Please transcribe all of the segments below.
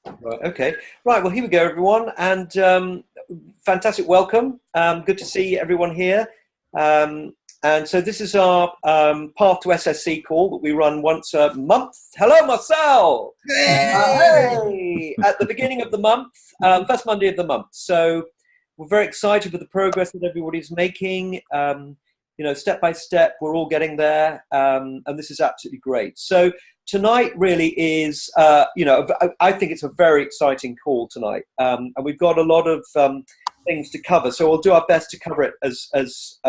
Right. Okay. Right. Well, here we go, everyone, and fantastic welcome. Good to see everyone here. And so this is our Path to SSC call that we run once a month. Hello, Marcel. Hey! At the beginning of the month, first Monday of the month. So we're very excited with the progress that everybody's making. Step by step, we're all getting there, and this is absolutely great. So tonight really is, I think it's a very exciting call tonight, and we've got a lot of things to cover. So we'll do our best to cover it as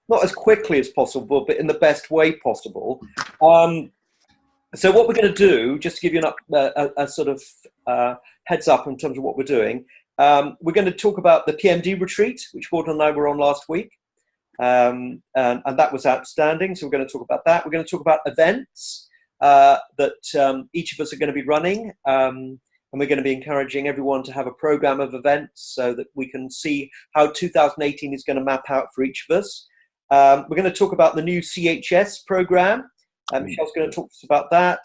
not as quickly as possible, but in the best way possible. So what we're going to do, just to give you a sort of heads up in terms of what we're doing, we're going to talk about the PMD retreat, which Gordon and I were on last week, and that was outstanding. So we're going to talk about that. We're going to talk about events that each of us are going to be running, and we're going to be encouraging everyone to have a program of events so that we can see how 2018 is going to map out for each of us. We're going to talk about the new CHS program. Michelle's going to talk to us about that.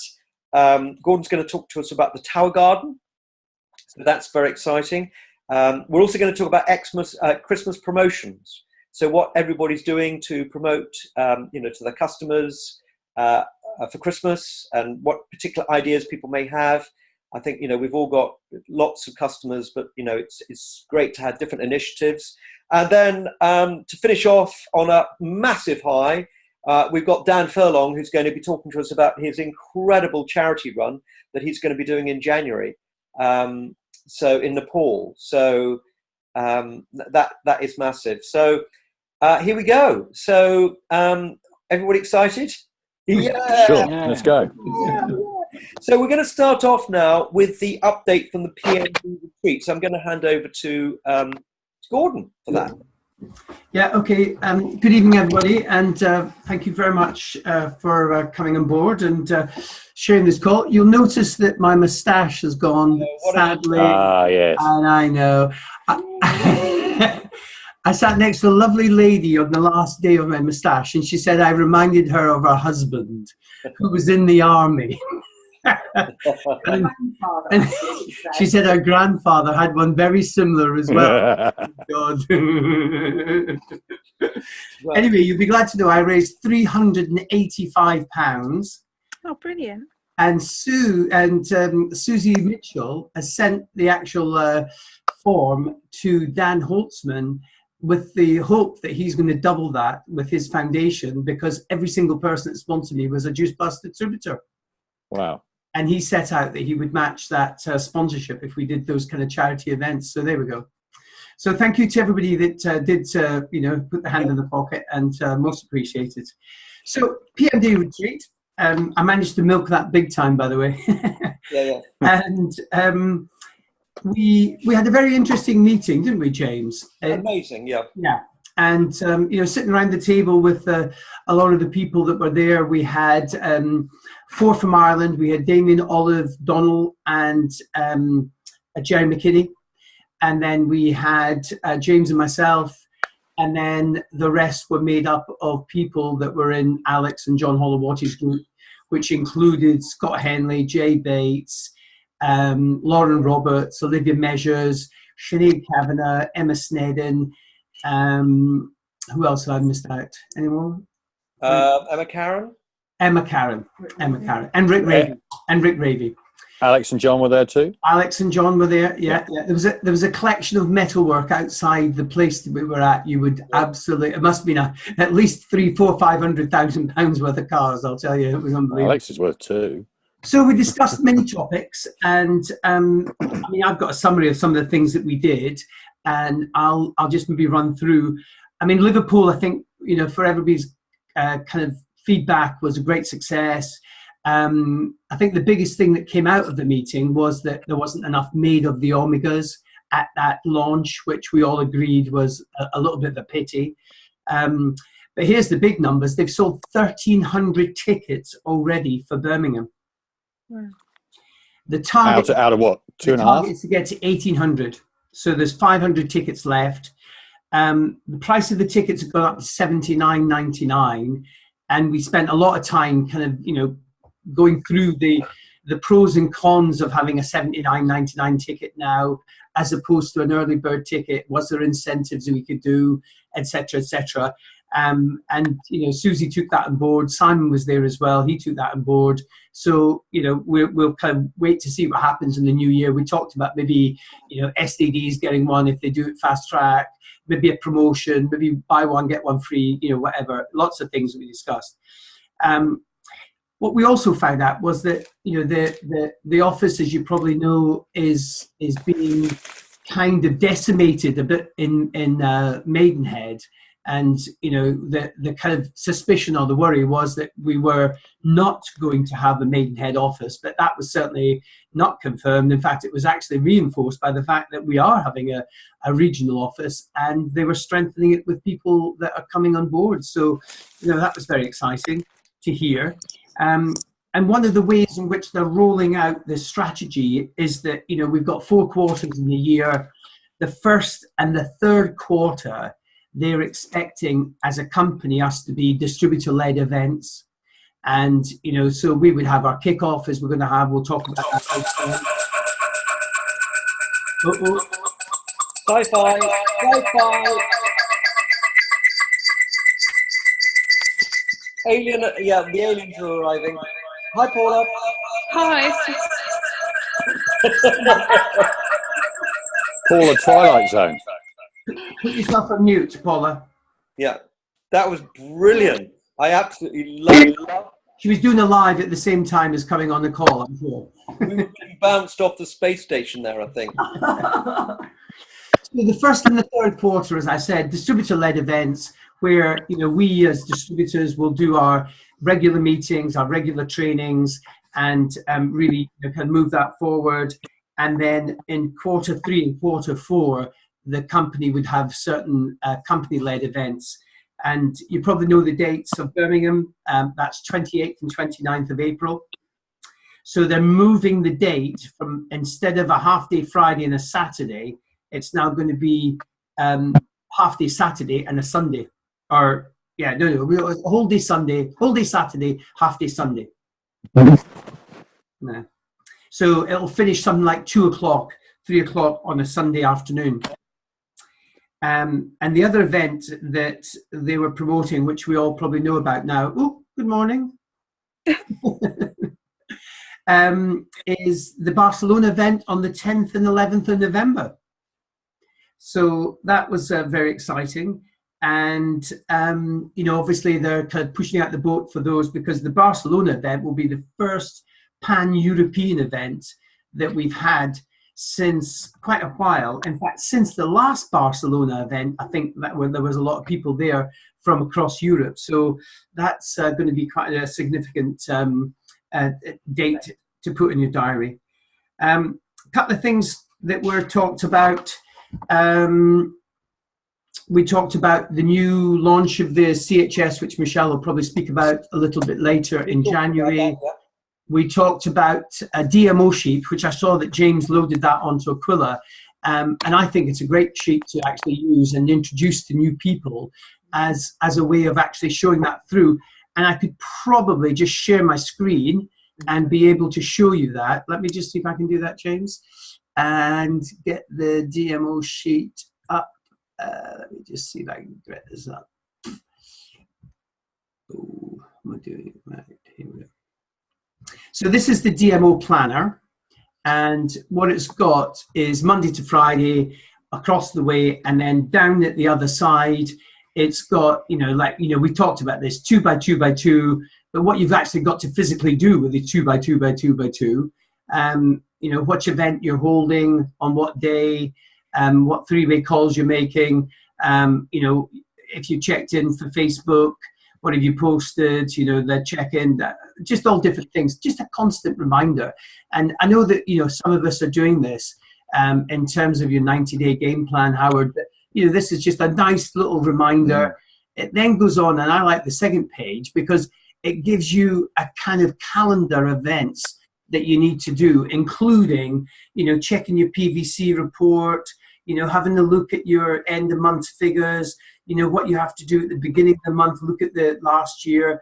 Gordon's going to talk to us about the Tower Garden. So that's very exciting. We're also going to talk about Christmas promotions. So what everybody's doing to promote, to their customers for Christmas, and what particular ideas people may have. I think, we've all got lots of customers, but, it's great to have different initiatives. And then to finish off on a massive high, we've got Dan Furlong, who's going to be talking to us about his incredible charity run that he's going to be doing in January. So in Nepal. So that is massive. So here we go. So everybody excited? Yeah. Sure. Yeah. Let's go. Yeah. So we're going to start off now with the update from the PMD retreat. So I'm going to hand over to Gordon for that. Yeah, okay. Good evening, everybody, and thank you very much for coming on board and sharing this call. You'll notice that my moustache has gone, sadly. Yes. And I know. I sat next to a lovely lady on the last day of my moustache, and she said I reminded her of her husband, who was in the army. and she said her grandfather had one very similar as well. God. Anyway, you'll be glad to know I raised £385. Oh, brilliant! And Susie Mitchell has sent the actual form to Dan Holtzman with the hope that he's going to double that with his foundation, because every single person that sponsored me was a Juice Plus distributor. Wow. And he set out that he would match that sponsorship if we did those kind of charity events. So there we go. So thank you to everybody that did, put the hand in the pocket, and most appreciated. So PMD retreat, I managed to milk that big time, by the way. Yeah. And we had a very interesting meeting, didn't we, James? Amazing, yeah. Yeah. And, sitting around the table with a lot of the people that were there, we had 4 from Ireland. We had Damien, Olive, Donald, and Jerry McKinney. And then we had James and myself. And then the rest were made up of people that were in Alex and John Hollowatty's group, which included Scott Henley, Jay Bates, Lauren Roberts, Olivia Measures, Sinead Kavanagh, Emma Snedden. Who else have I missed out? Anyone? Emma Karen, and Rick Ravy. And Rick Ravy. Alex and John were there too. Alex and John were there. Yeah. There was a collection of metalwork outside the place that we were at. You would absolutely. It must have been at least £500,000 worth of cars. I'll tell you, it was unbelievable. Alex is worth 2. So we discussed many topics, and I've got a summary of some of the things that we did, and I'll just maybe run through. Liverpool, I think, for everybody's kind of feedback, was a great success. I think the biggest thing that came out of the meeting was that there wasn't enough made of the Omegas at that launch, which we all agreed was a little bit of a pity. But here's the big numbers. They've sold 1,300 tickets already for Birmingham. Wow. The target out of what? 2.5? The target is to get to 1,800. So there's 500 tickets left. The price of the tickets have gone up to $79.99, and we spent a lot of time kind of, going through the the pros and cons of having a 79.99 ticket now as opposed to an early bird ticket. Was there incentives that we could do, etc., etc. And you know, Susie took that on board. Simon was there as well. He took that on board. So you know, we'll kind of wait to see what happens in the new year. We talked about maybe, you know, STDs getting one if they do it fast track, maybe a promotion, maybe buy one get one free. You know, whatever. Lots of things that we discussed. What we also found out was that, you know, the office, as you probably know, is being kind of decimated a bit in Maidenhead. And, you know, the kind of suspicion or the worry was that we were not going to have a Maidenhead office, but that was certainly not confirmed. In fact, it was actually reinforced by the fact that we are having a regional office, and they were strengthening it with people that are coming on board. So, you know, that was very exciting to hear. And one of the ways in which they're rolling out this strategy is that, you know, we've got 4 quarters in the year. The first and the third quarter, they're expecting as a company us to be distributor-led events. And, you know, so we would have our kickoff as we're going to have, we'll talk about that. Sci-fi, sci-fi. Alien, yeah, the aliens are arriving. Hi, Paula. Hi. Paula, Twilight Zone. Put yourself on mute, Paula. Yeah, that was brilliant. I absolutely love. She was doing a live at the same time as coming on the call, I'm sure. We were getting bounced off the space station there, I think. So the first and the third quarter, as I said, distributor-led events where, you know, we as distributors will do our regular meetings, our regular trainings, and really, you know, kind of move that forward. And then in quarter 3 and quarter 4, the company would have certain company-led events. And you probably know the dates of Birmingham. That's 28th and 29th of April. So they're moving the date from, instead of a half-day Friday and a Saturday, it's now going to be half-day Saturday and a Sunday. Or, yeah, no, a whole day Sunday, whole day Saturday, half-day Sunday. No. So it'll finish something like 2 o'clock, 3 o'clock on a Sunday afternoon. And the other event that they were promoting, which we all probably know about now, oh, good morning, is the Barcelona event on the 10th and 11th of November. So that was very exciting. And, you know, obviously they're kind of pushing out the boat for those, because the Barcelona event will be the first pan-European event that we've had since quite a while. In fact, since the last Barcelona event, I think that there was a lot of people there from across Europe. So that's going to be quite a significant date to put in your diary. A couple of things that were talked about. We talked about the new launch of the CHS, which Michelle will probably speak about a little bit later in January. We talked about a DMO sheet, which I saw that James loaded that onto Aquila. And I think it's a great sheet to actually use and introduce to new people as a way of actually showing that through. And I could probably just share my screen and be able to show you that. Let me just see if I can do that, James, and get the DMO sheet up. Let me just see if I can get this up. Oh, am I doing it right? Here we go. So this is the DMO planner, and what it's got is Monday to Friday across the way, and then down at the other side, it's got, you know, like, you know, we talked about this 2 by 2 by 2, but what you've actually got to physically do with the 2 by 2 by 2 by 2, you know, which event you're holding, on what day, what 3-way calls you're making, you know, if you checked in for Facebook, what have you posted, you know, the check-in, just all different things, just a constant reminder. And I know that, you know, some of us are doing this in terms of your 90-day game plan, Howard, but, you know, this is just a nice little reminder. Yeah. It then goes on, and I like the second page because it gives you a kind of calendar events that you need to do, including, you know, checking your PVC report, you know, having a look at your end of month figures, you know, what you have to do at the beginning of the month, look at the last year,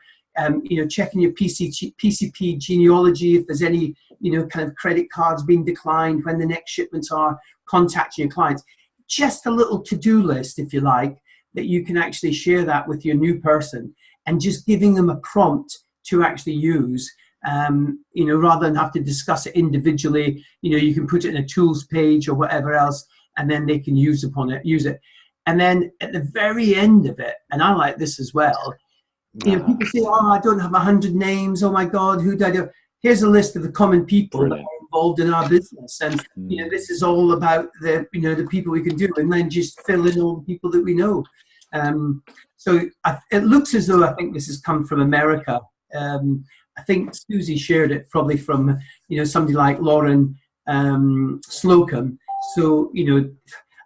checking your PCP genealogy, if there's any, kind of credit cards being declined, when the next shipments are, contacting your clients. Just a little to-do list, if you like, that you can actually share that with your new person, and just giving them a prompt to actually use, rather than have to discuss it individually. You can put it in a tools page or whatever else, and then they can use it. And then at the very end of it, and I like this as well, people say, oh, I don't have 100 names. Oh my God, who did I do? Here's a list of the common people that are involved in our business. And, this is all about the people we can do, and then just fill in all the people that we know. So it looks as though I think this has come from America. I think Susie shared it probably from, somebody like Lauren Slocum. So,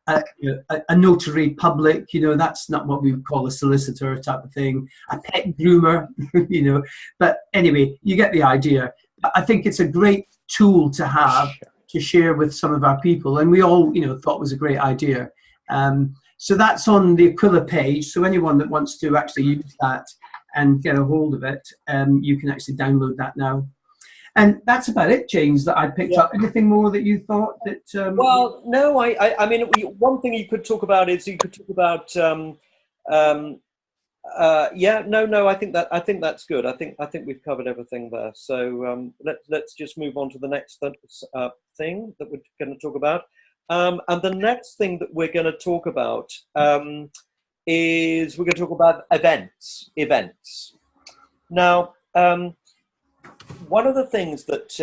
a notary public, that's not what we would call a solicitor type of thing, a pet groomer, but anyway, you get the idea. I think it's a great tool to have to share with some of our people, and we all, thought it was a great idea. So that's on the Aquila page, so anyone that wants to actually use that and get a hold of it, you can actually download that now. And that's about it, James, that I picked up. Anything more that you thought that... Well, no, I mean, one thing you could talk about is I think that's good. I think we've covered everything there. So let's just move on to the next thing that we're going to talk about. And the next thing that we're going to talk about is we're going to talk about events. Now, one of the things that,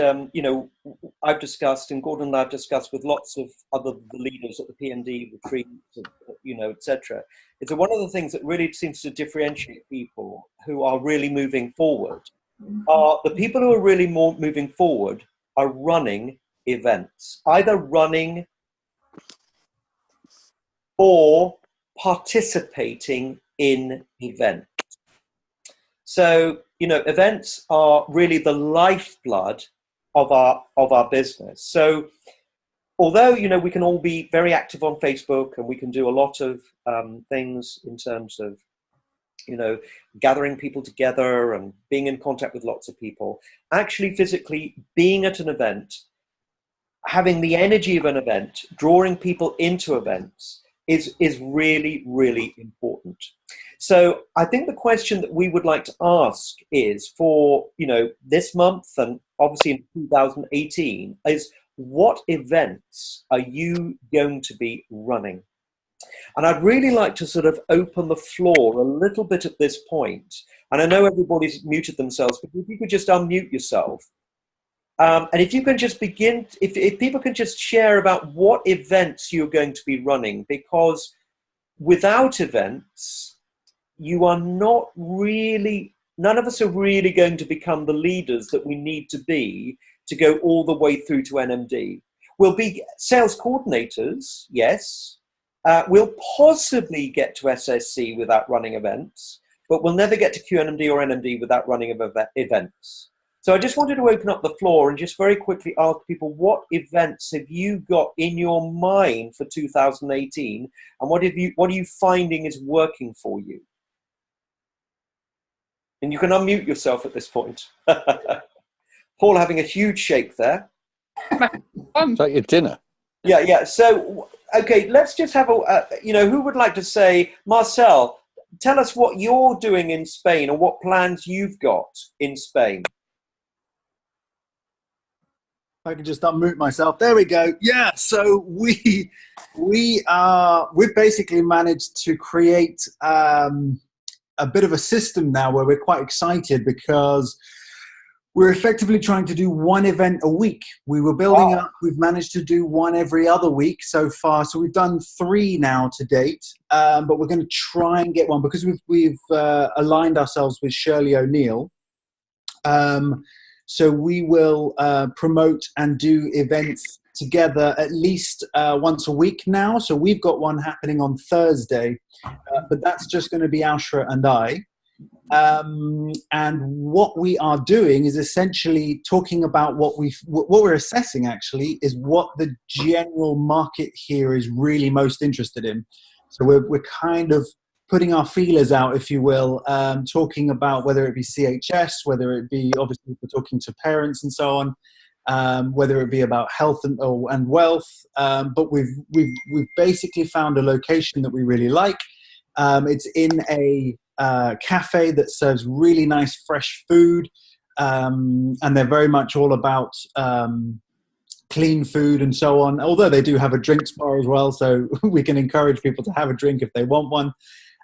I've discussed, and Gordon and I have discussed with lots of other leaders at the PND retreats, etc., is that one of the things that really seems to differentiate people who are really moving forward are the people who are really more moving forward are running events, either running or participating in events. So, events are really the lifeblood of our business. So, although, we can all be very active on Facebook, and we can do a lot of things in terms of, gathering people together and being in contact with lots of people, actually physically being at an event, having the energy of an event, drawing people into events is really, really important. So I think the question that we would like to ask is for, this month and obviously in 2018 is, what events are you going to be running? And I'd really like to sort of open the floor a little bit at this point. And I know everybody's muted themselves, but if you could just unmute yourself. And if you can just begin, if people can just share about what events you're going to be running, because without events, you are not really, none of us are really going to become the leaders that we need to be to go all the way through to NMD. We'll be sales coordinators, yes. We'll possibly get to SSC without running events, but we'll never get to QNMD or NMD without running events. So I just wanted to open up the floor and just very quickly ask people, what events have you got in your mind for 2018, and what are you finding is working for you? And you can unmute yourself at this point. Paul having a huge shake there. It's like your dinner. Yeah. So, okay, let's just have who would like to say, Marcel, tell us what you're doing in Spain or what plans you've got in Spain. I can just unmute myself. There we go. Yeah. So we've basically managed to create a bit of a system now where we're quite excited, because we're effectively trying to do one event a week. We were building up. We've managed to do one every other week so far. So we've done 3 now to date, but we're going to try and get one, because we've aligned ourselves with Shirley O'Neill. So we will promote and do events together at least once a week now. So we've got one happening on Thursday, but that's just going to be Ashra and I. And what we are doing is essentially talking about what we're assessing actually is what the general market here is really most interested in. So we're kind of putting our feelers out, if you will, talking about whether it be CHS, whether it be, obviously, we're talking to parents and so on, whether it be about health and wealth. But we've basically found a location that we really like. It's in a cafe that serves really nice fresh food, and they're very much all about clean food and so on, although they do have a drinks bar as well, so we can encourage people to have a drink if they want one.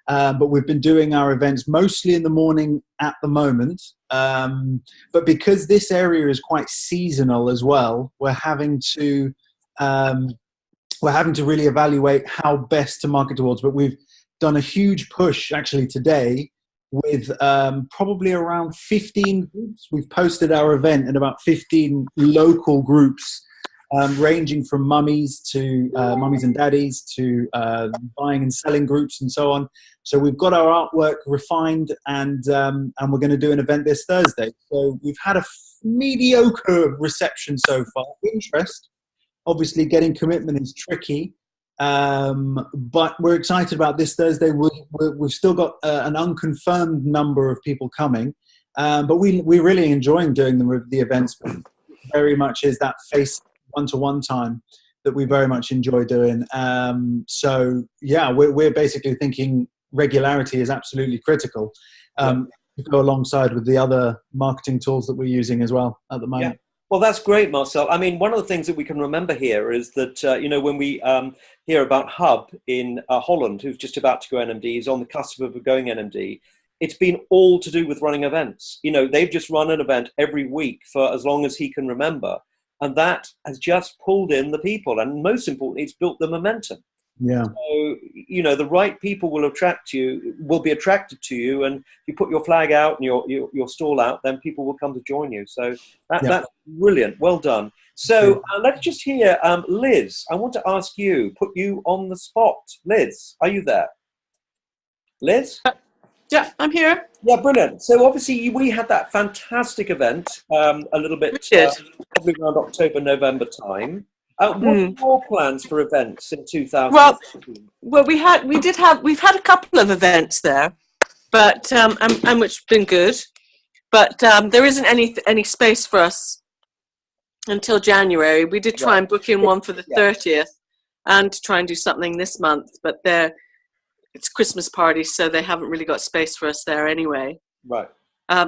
But we've been doing our events mostly in the morning at the moment. But because this area is quite seasonal as well, we're having to really evaluate how best to market towards. But we've done a huge push actually today with probably around 15 groups. We've posted our event in about 15 local groups, ranging from mummies and daddies to buying and selling groups and so on. So we've got our artwork refined, and we're going to do an event this Thursday. So we've had a mediocre reception so far. Interest, obviously, getting commitment is tricky, but we're excited about this Thursday. We've still got an unconfirmed number of people coming, but we're really enjoying doing the events. Very much is that face one-to-one time that we very much enjoy doing. So yeah, we're basically thinking regularity is absolutely critical to go alongside with the other marketing tools that we're using as well at the moment. Yeah. Well, that's great, Marcel. I mean, one of the things that we can remember here is that, when we hear about Hub in Holland, who's just about to go NMD, he's on the cusp of going NMD, it's been all to do with running events. They've just run an event every week for as long as he can remember. And that has just pulled in the people. And most importantly, it's built the momentum. Yeah. So, the right people will be attracted to you. And if you put your flag out and your stall out, then people will come to join you. So that's brilliant. Well done. So let's just hear Liz. I want to ask you, put you on the spot. Liz, are you there? Liz? Yeah, I'm here. Yeah, brilliant. So obviously we had that fantastic event a little bit, probably around October, November time. What are your plans for events in 2018? Well, we've had a couple of events there, but and which have been good, but there isn't any space for us until January. We did try and book in one for the 30th, and try and do something this month, but it's Christmas party, so they haven't really got space for us there anyway. Right.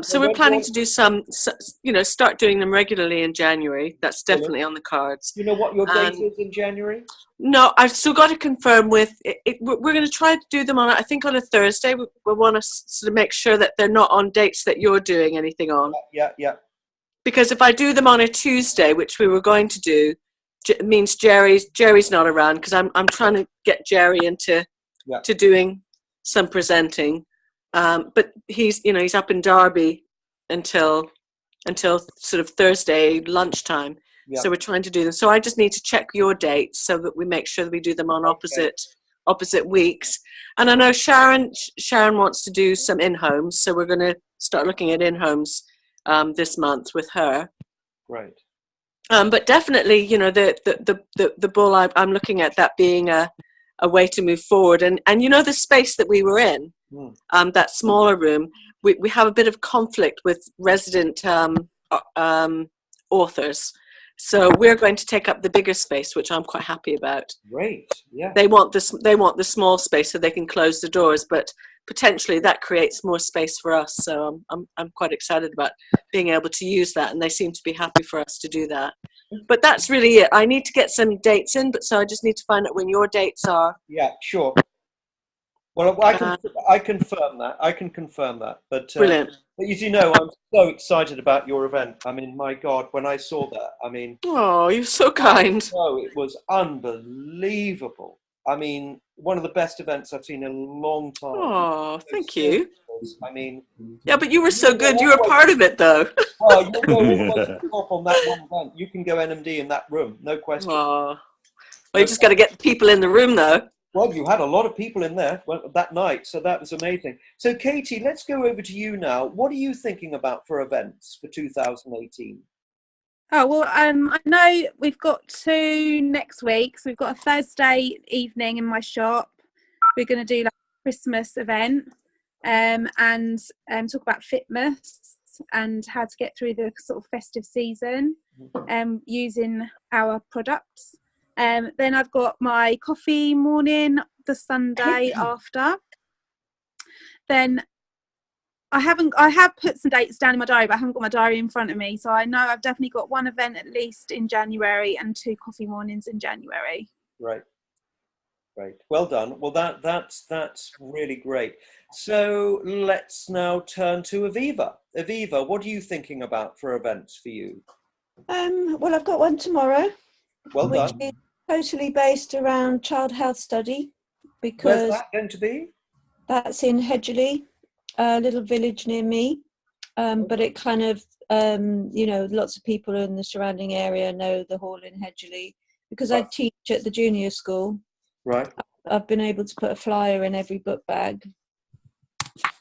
So we're planning to do start doing them regularly in January. That's definitely on the cards. Do you know what your date is in January? No, I've still got to confirm with it. We're going to try to do them on, I think, on a Thursday. We want to sort of make sure that they're not on dates that you're doing anything on. Yeah. Because if I do them on a Tuesday, which we were going to do, it means Jerry's not around, because I'm trying to get Jerry into to doing some presenting. But he's up in Derby until sort of Thursday lunchtime. Yeah. So we're trying to do them. So I just need to check your dates so that we make sure that we do them on opposite weeks. And I know Sharon wants to do some in-homes, so we're going to start looking at in-homes this month with her. Right. But definitely, the bull, I'm looking at that being a way to move forward. And the space that we were in, that smaller room, we have a bit of conflict with resident authors. So we're going to take up the bigger space, which I'm quite happy about. Great, yeah. They want the small space so they can close the doors, but potentially that creates more space for us. So I'm quite excited about being able to use that, and they seem to be happy for us to do that. But that's really it. I need to get some dates in, so I just need to find out when your dates are. Yeah, sure. Well, I confirm that. I can confirm that. But brilliant. But as you know, I'm so excited about your event. I mean, my God, when I saw that, I mean... Oh, you're so kind. Oh, it was unbelievable. I mean, one of the best events I've seen in a long time. Oh, thank you. I mean... Yeah, but you were so good. You were part of it, though. Well, you go on that one event. You can go NMD in that room, no question. Oh. Well, you just got to get the people in the room, though. Well, you had a lot of people in there that night, so that was amazing. So, Katie, let's go over to you now. What are you thinking about for events for 2018? Oh, well, I know we've got 2 next week. So we've got a Thursday evening in my shop. We're going to do like Christmas event, and talk about fitness and how to get through the sort of festive season, using our products. Then I've got my coffee morning the Sunday after. Then I have put some dates down in my diary, but I haven't got my diary in front of me. So I know I've definitely got one event at least in January and 2 coffee mornings in January. Right. Great. Well done. Well, that's really great. So let's now turn to Aviva. Aviva, what are you thinking about for events for you? Well, I've got one tomorrow. Well which done. is totally based around child health study, Where's because that going to be? that's in Hedgeley, a little village near me. But it kind of, lots of people in the surrounding area know the hall in Hedgeley, because I teach at the junior school. Right. I've been able to put a flyer in every book bag.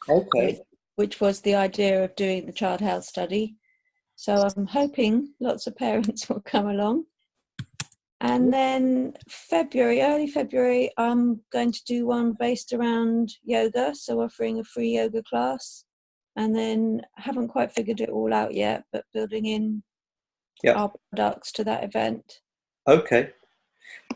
Okay. Which was the idea of doing the child health study. So I'm hoping lots of parents will come along. And then early February, I'm going to do one based around yoga, so offering a free yoga class. And then I haven't quite figured it all out yet, but building in our products to that event. Okay.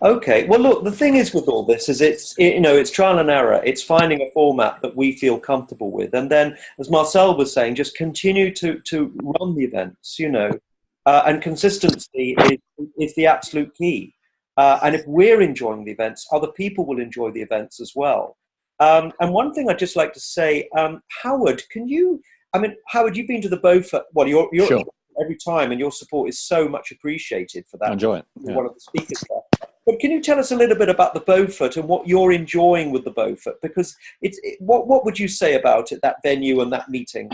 Okay. Well, look, the thing is with all this is it's trial and error. It's finding a format that we feel comfortable with. And then, as Marcel was saying, just continue to run the events, and consistency is the absolute key. And if we're enjoying the events, other people will enjoy the events as well. And one thing I'd just like to say, Howard, Howard, you've been to the Beaufort. Well, you're Sure. Every time, and your support is so much appreciated for that. I enjoy it. You're one of the speakers there. But can you tell us a little bit about the Beaufort and what you're enjoying with the Beaufort? Because what would you say about it, that venue and that meeting?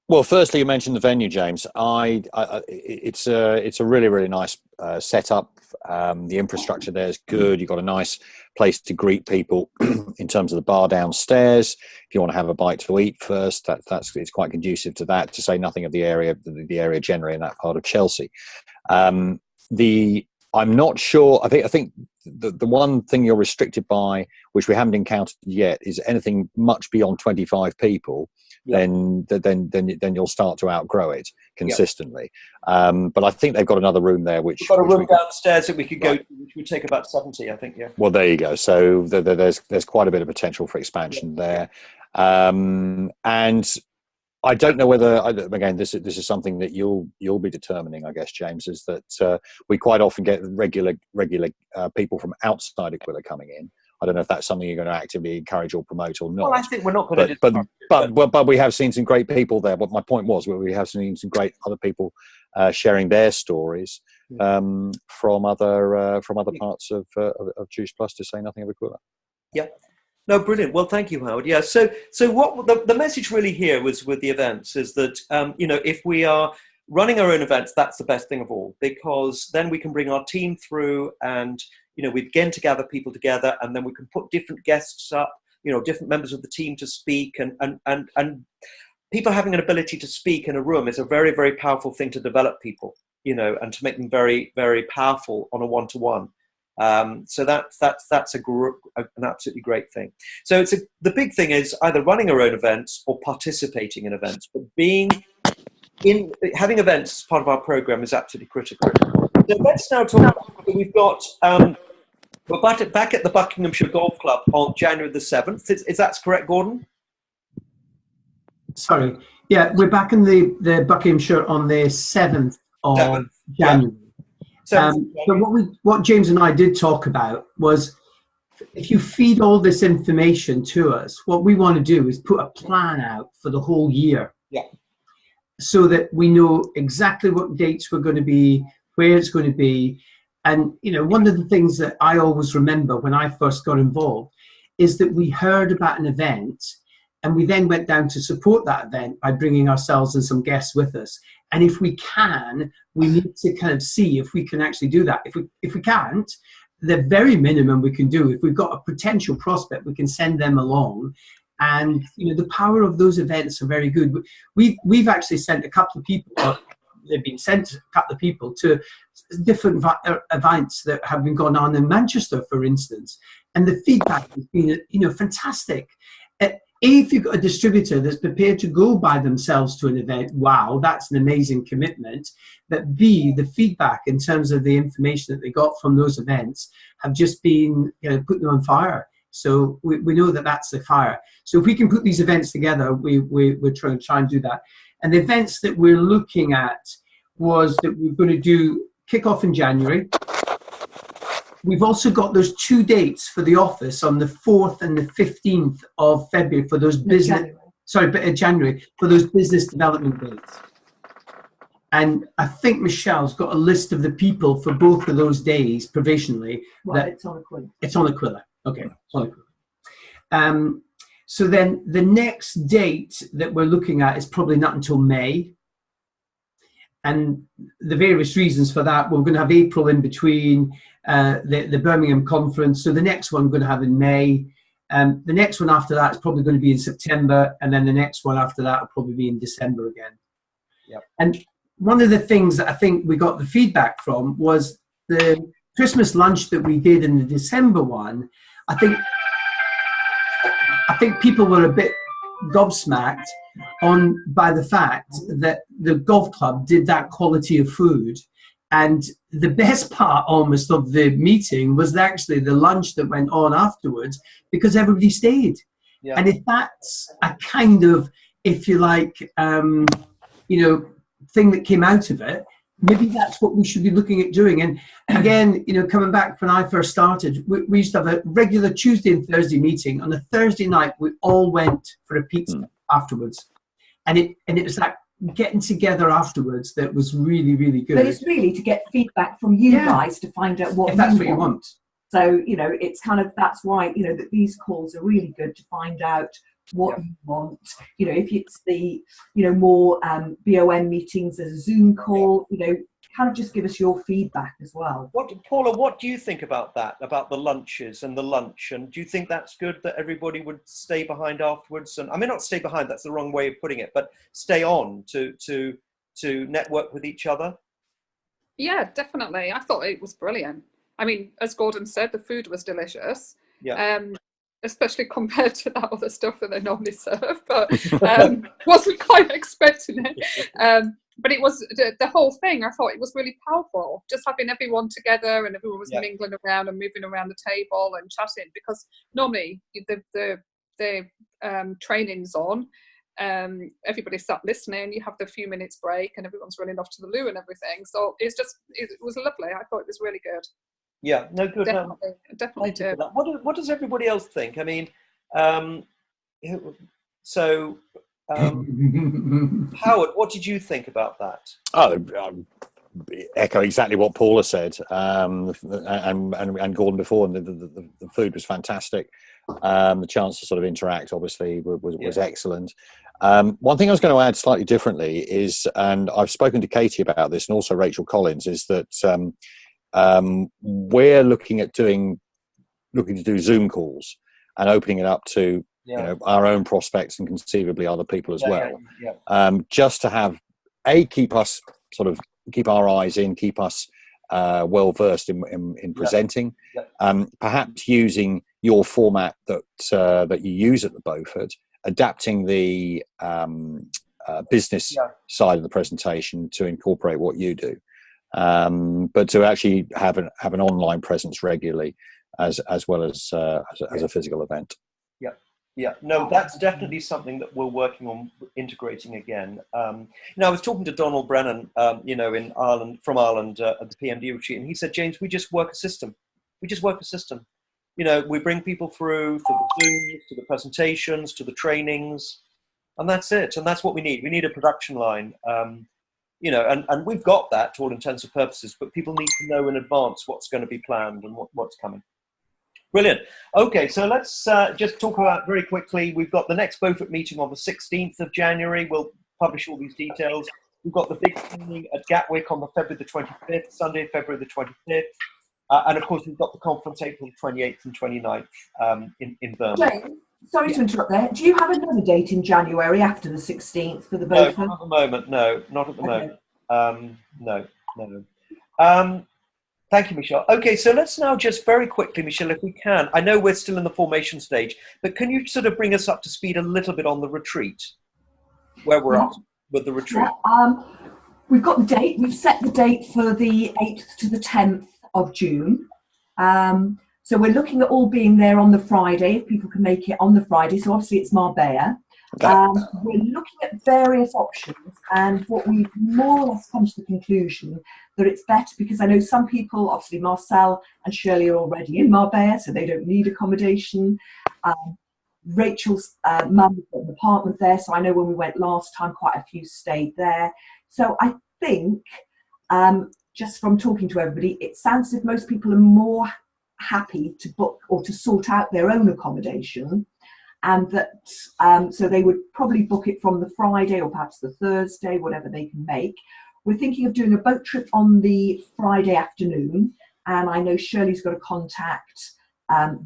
Well, firstly, you mentioned the venue, James. It's a really, really nice setup. The infrastructure there is good. You've got a nice place to greet people in terms of the bar downstairs. If you want to have a bite to eat first, it's quite conducive to that. To say nothing of the area generally in that part of Chelsea. I'm not sure. I think the one thing you're restricted by, which we haven't encountered yet, is anything much beyond 25 people. Then you'll start to outgrow it consistently. But I think they've got another room there, which we've got a room downstairs that we could go to, which would take about 70, I think. Yeah. Well, there you go. So there's quite a bit of potential for expansion there, and I don't know whether, again, this is something that you'll be determining, I guess, James, is that we quite often get regular people from outside Aquila coming in. I don't know if that's something you're going to actively encourage or promote or not. Well, I think we're not going to. But we have seen some great people there. What my point was, we have seen some great other people sharing their stories from other parts of Juice Plus, to say nothing of Aquila. Yeah. No, brilliant. Well, thank you, Howard. Yeah. So what the message really here was with the events is that if we are running our own events, that's the best thing of all, because then we can bring our team through, and we begin to gather people together, and then we can put different guests up, different members of the team to speak, and people having an ability to speak in a room is a very, very powerful thing to develop people, and to make them very, very powerful on a one-to-one. So that's an absolutely great thing. So the big thing is either running our own events or participating in events, but having events as part of our program is absolutely critical. So let's now talk about, we've got, we're back at the Buckinghamshire Golf Club on January the 7th. Is that correct, Gordon? Sorry. Yeah, we're back in the Buckinghamshire on the 7th of January. Yeah. But what James and I did talk about was, if you feed all this information to us, what we want to do is put a plan out for the whole year. Yeah. So that we know exactly what dates we're going to be, where it's going to be. And, one of the things that I always remember when I first got involved is that we heard about an event, and we then went down to support that event by bringing ourselves and some guests with us. And if we can, we need to kind of see if we can actually do that. If we can't, the very minimum we can do, if we've got a potential prospect, we can send them along. And the power of those events are very good. We've actually sent a couple of people, or they've been sent a couple of people to different events that have been going on in Manchester, for instance. And the feedback has been, fantastic. if you've got a distributor that's prepared to go by themselves to an event, wow, that's an amazing commitment. But B, the feedback in terms of the information that they got from those events have just been, putting them on fire. So we know that that's the fire. So if we can put these events together, we're trying to try and do that. And the events that we're looking at was that we're going to do kick-off in January. We've also got those 2 dates for the office on the 4th and the 15th of February for those January for those business development dates. And I think Michelle's got a list of the people for both of those days provisionally. Well, it's on Aquila. It's on Aquila. Okay, it's on Aquila. So then the next date that we're looking at is probably not until May. And the various reasons for that, we're going to have April in between the Birmingham conference. So the next one we're going to have in May. The next one after that is probably going to be in September. And then the next one after that will probably be in December again. Yep. And one of the things that I think we got the feedback from was the Christmas lunch that we did in the December one. I think people were a bit gobsmacked by the fact that the golf club did that quality of food. And the best part almost of the meeting was actually the lunch that went on afterwards, because everybody stayed. Yeah. And if that's a kind of, if you like, thing that came out of it, maybe that's what we should be looking at doing. And again, coming back when I first started, we used to have a regular Tuesday and Thursday meeting. On a Thursday night, we all went for a pizza afterwards. And it was that getting together afterwards that was really, really good. But it's really to get feedback from you guys to find out what you want. So, it's kind of, that's why, that these calls are really good to find out what you want. If it's the, more BOM meetings as a Zoom call, kind of just give us your feedback as well. Paula, what do you think about that, about the lunches and the lunch? And do you think that's good that everybody would stay behind afterwards? And I mean, not stay behind, that's the wrong way of putting it, but stay on to network with each other? Yeah, definitely. I thought it was brilliant. I mean, as Gordon said, the food was delicious. Yeah. Especially compared to that other stuff that they normally serve, but wasn't quite expecting it. But it was the whole thing. I thought it was really powerful, just having everyone together and everyone was mingling around and moving around the table and chatting. Because normally the training's on, everybody sat listening. You have the few minutes break, and everyone's running off to the loo and everything. So it was lovely. I thought it was really good. Yeah, no, good. Definitely do. What does everybody else think? I mean, Howard, what did you think about that? Echo exactly what Paula said, and Gordon before. And the food was fantastic. The chance to sort of interact, obviously, was excellent. One thing I was going to add slightly differently is, and I've spoken to Katie about this, and also Rachel Collins, is that we're looking to do Zoom calls and opening it up to our own prospects and conceivably other people as well. Just to have keep our eyes in, keep us well versed in presenting. Perhaps using your format that you use at the Beaufort, adapting the business side of the presentation to incorporate what you do. But to actually have an online presence regularly as well as a physical event. Yeah, no, that's definitely something that we're working on integrating again. I was talking to Donald Brennan, in Ireland, from Ireland at the PMD retreat, and he said, James, we just work a system. We bring people through the Zooms, to the presentations, to the trainings, and that's it. And that's what we need. We need a production line. And we've got that to all intents and purposes, but people need to know in advance what's going to be planned and what's coming. Brilliant. Okay, so let's just talk about very quickly. We've got the next Beaufort meeting on the 16th of January. We'll publish all these details. We've got the big training at Gatwick on the February the 25th, Sunday, February the 25th. And of course, we've got the conference April 28th and 29th in Birmingham. Jane, sorry to interrupt there. Do you have another date in January after the 16th for the Beaufort? No, not at the moment. No, not at the moment. No. Thank you, Michelle. Okay, so let's now just very quickly, Michelle, if we can. I know we're still in the formation stage, but can you sort of bring us up to speed a little bit on the retreat, where we're at with the retreat? We've got the date. We've set the date for the 8th to the 10th of June. So we're looking at all being there on the Friday, if people can make it on the Friday. So obviously it's Marbella. We're looking at various options, and what we've more or less come to the conclusion that it's better, because I know some people, obviously Marcel and Shirley are already in Marbella, so they don't need accommodation. Rachel's mum has got an apartment there, so I know when we went last time, quite a few stayed there. So I think, just from talking to everybody, it sounds as if most people are more happy to book or to sort out their own accommodation, and that so they would probably book it from the Friday or perhaps the Thursday, whatever they can make. We're thinking of doing a boat trip on the Friday afternoon, and I know Shirley's got a contact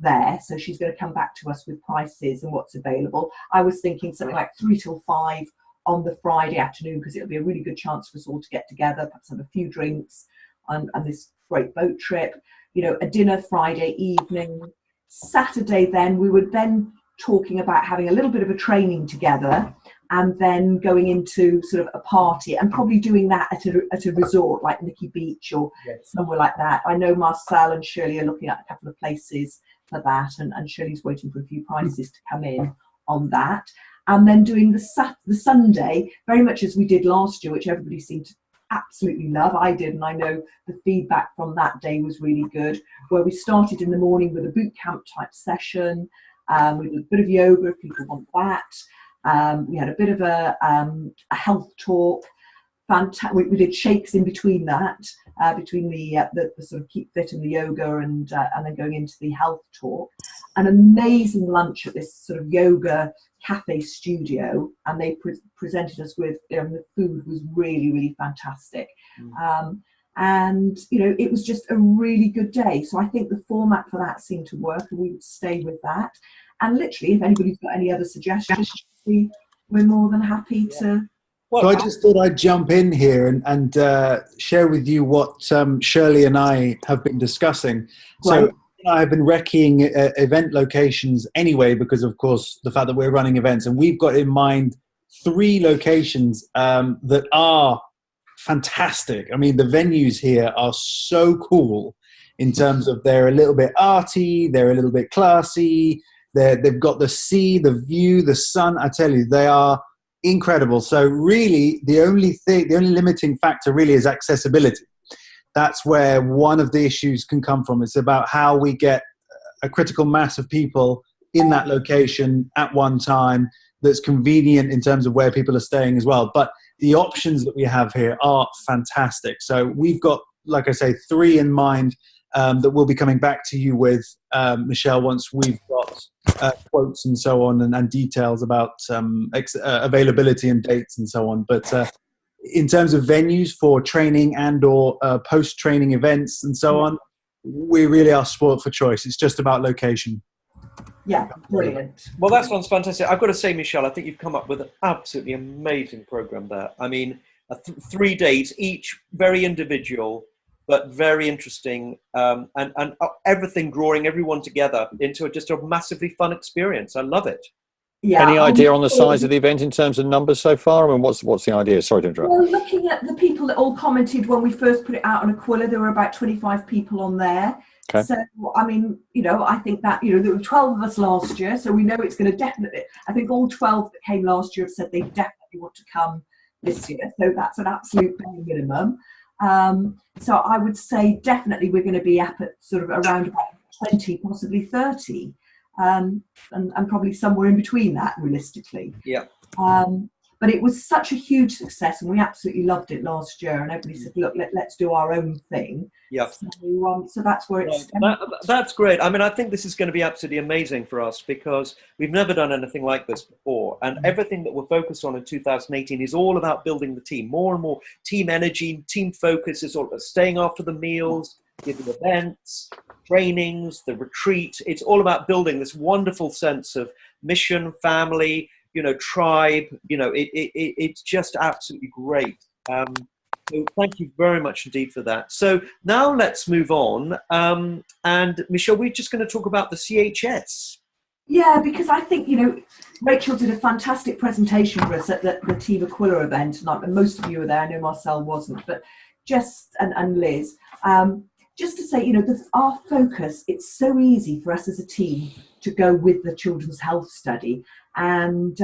there, so she's going to come back to us with prices and what's available. I was thinking something like 3 till 5 on the Friday afternoon, because it'll be a really good chance for us all to get together, perhaps have a few drinks and this great boat trip. You know, a dinner Friday evening. Saturday then, we would then talking about having a little bit of a training together, and then going into sort of a party, and probably doing that at a resort like Nikki Beach or somewhere like that. I know Marcel and Shirley are looking at a couple of places for that, and Shirley's waiting for a few prices to come in on that. And then doing the Sunday, very much as we did last year, which everybody seemed to absolutely love. I did, and I know the feedback from that day was really good, where we started in the morning with a boot camp type session. We did a bit of yoga if people want that. We had a bit of a health talk. We did shakes in between that, between the sort of keep fit and the yoga, and then going into the health talk. An amazing lunch at this sort of yoga cafe studio, and they presented us with the food was really, really fantastic. And you know, it was just a really good day. So I think the format for that seemed to work, and we would stay with that. And literally, if anybody's got any other suggestions, we're more than happy to. So I just thought I'd jump in here and share with you what Shirley and I have been discussing. So I've been recceing event locations anyway, because of course the fact that we're running events, and we've got in mind 3 locations that are fantastic. I mean, the venues here are so cool in terms of they're a little bit arty, they're a little bit classy, they've got the sea, the view, the sun. I tell you, they are incredible. So really, the only limiting factor really is accessibility. That's where one of the issues can come from. It's about how we get a critical mass of people in that location at one time that's convenient in terms of where people are staying as well. But the options that we have here are fantastic. So we've got, like I say, 3 in mind that we'll be coming back to you with, Michelle, once we've got quotes and so on, and details about availability and dates and so on. But in terms of venues for training and or post-training events and so on, we really are spoiled for choice. It's just about location. Yeah, brilliant. Well, that sounds fantastic. I've got to say, Michelle, I think you've come up with an absolutely amazing program there. I mean, 3 days, each very individual, but very interesting, and everything drawing everyone together into just a massively fun experience. I love it. Yeah. Any idea on the size of the event in terms of numbers so far? I mean, what's the idea? Sorry to interrupt. Well, looking at the people that all commented when we first put it out on Aquila, there were about 25 people on there. Okay. So, I mean, you know, I think that, you know, there were 12 of us last year, so we know it's going to definitely, I think all 12 that came last year have said they definitely want to come this year. So that's an absolute bare minimum. So I would say definitely we're going to be up at sort of around about 20, possibly 30. And probably somewhere in between that, realistically. Yeah. But it was such a huge success, and we absolutely loved it last year. And everybody said, "Look, let's do our own thing." Yeah. So that's where it's. That's great. I mean, I think this is going to be absolutely amazing for us, because we've never done anything like this before, and everything that we're focused on in 2018 is all about building the team. More and more team energy, team focus is all about staying after the meals, giving events, trainings, the retreat. It's all about building this wonderful sense of mission, family, you know, tribe. You know, it's just absolutely great. So thank you very much indeed for that. So now let's move on. And Michelle, we're just going to talk about the CHS. Yeah, because I think, Rachel did a fantastic presentation for us at the Team Aquila event, and most of you were there. I know Marcel wasn't, but and Liz. Just to say, our focus, it's so easy for us as a team to go with the Children's Health Study. And,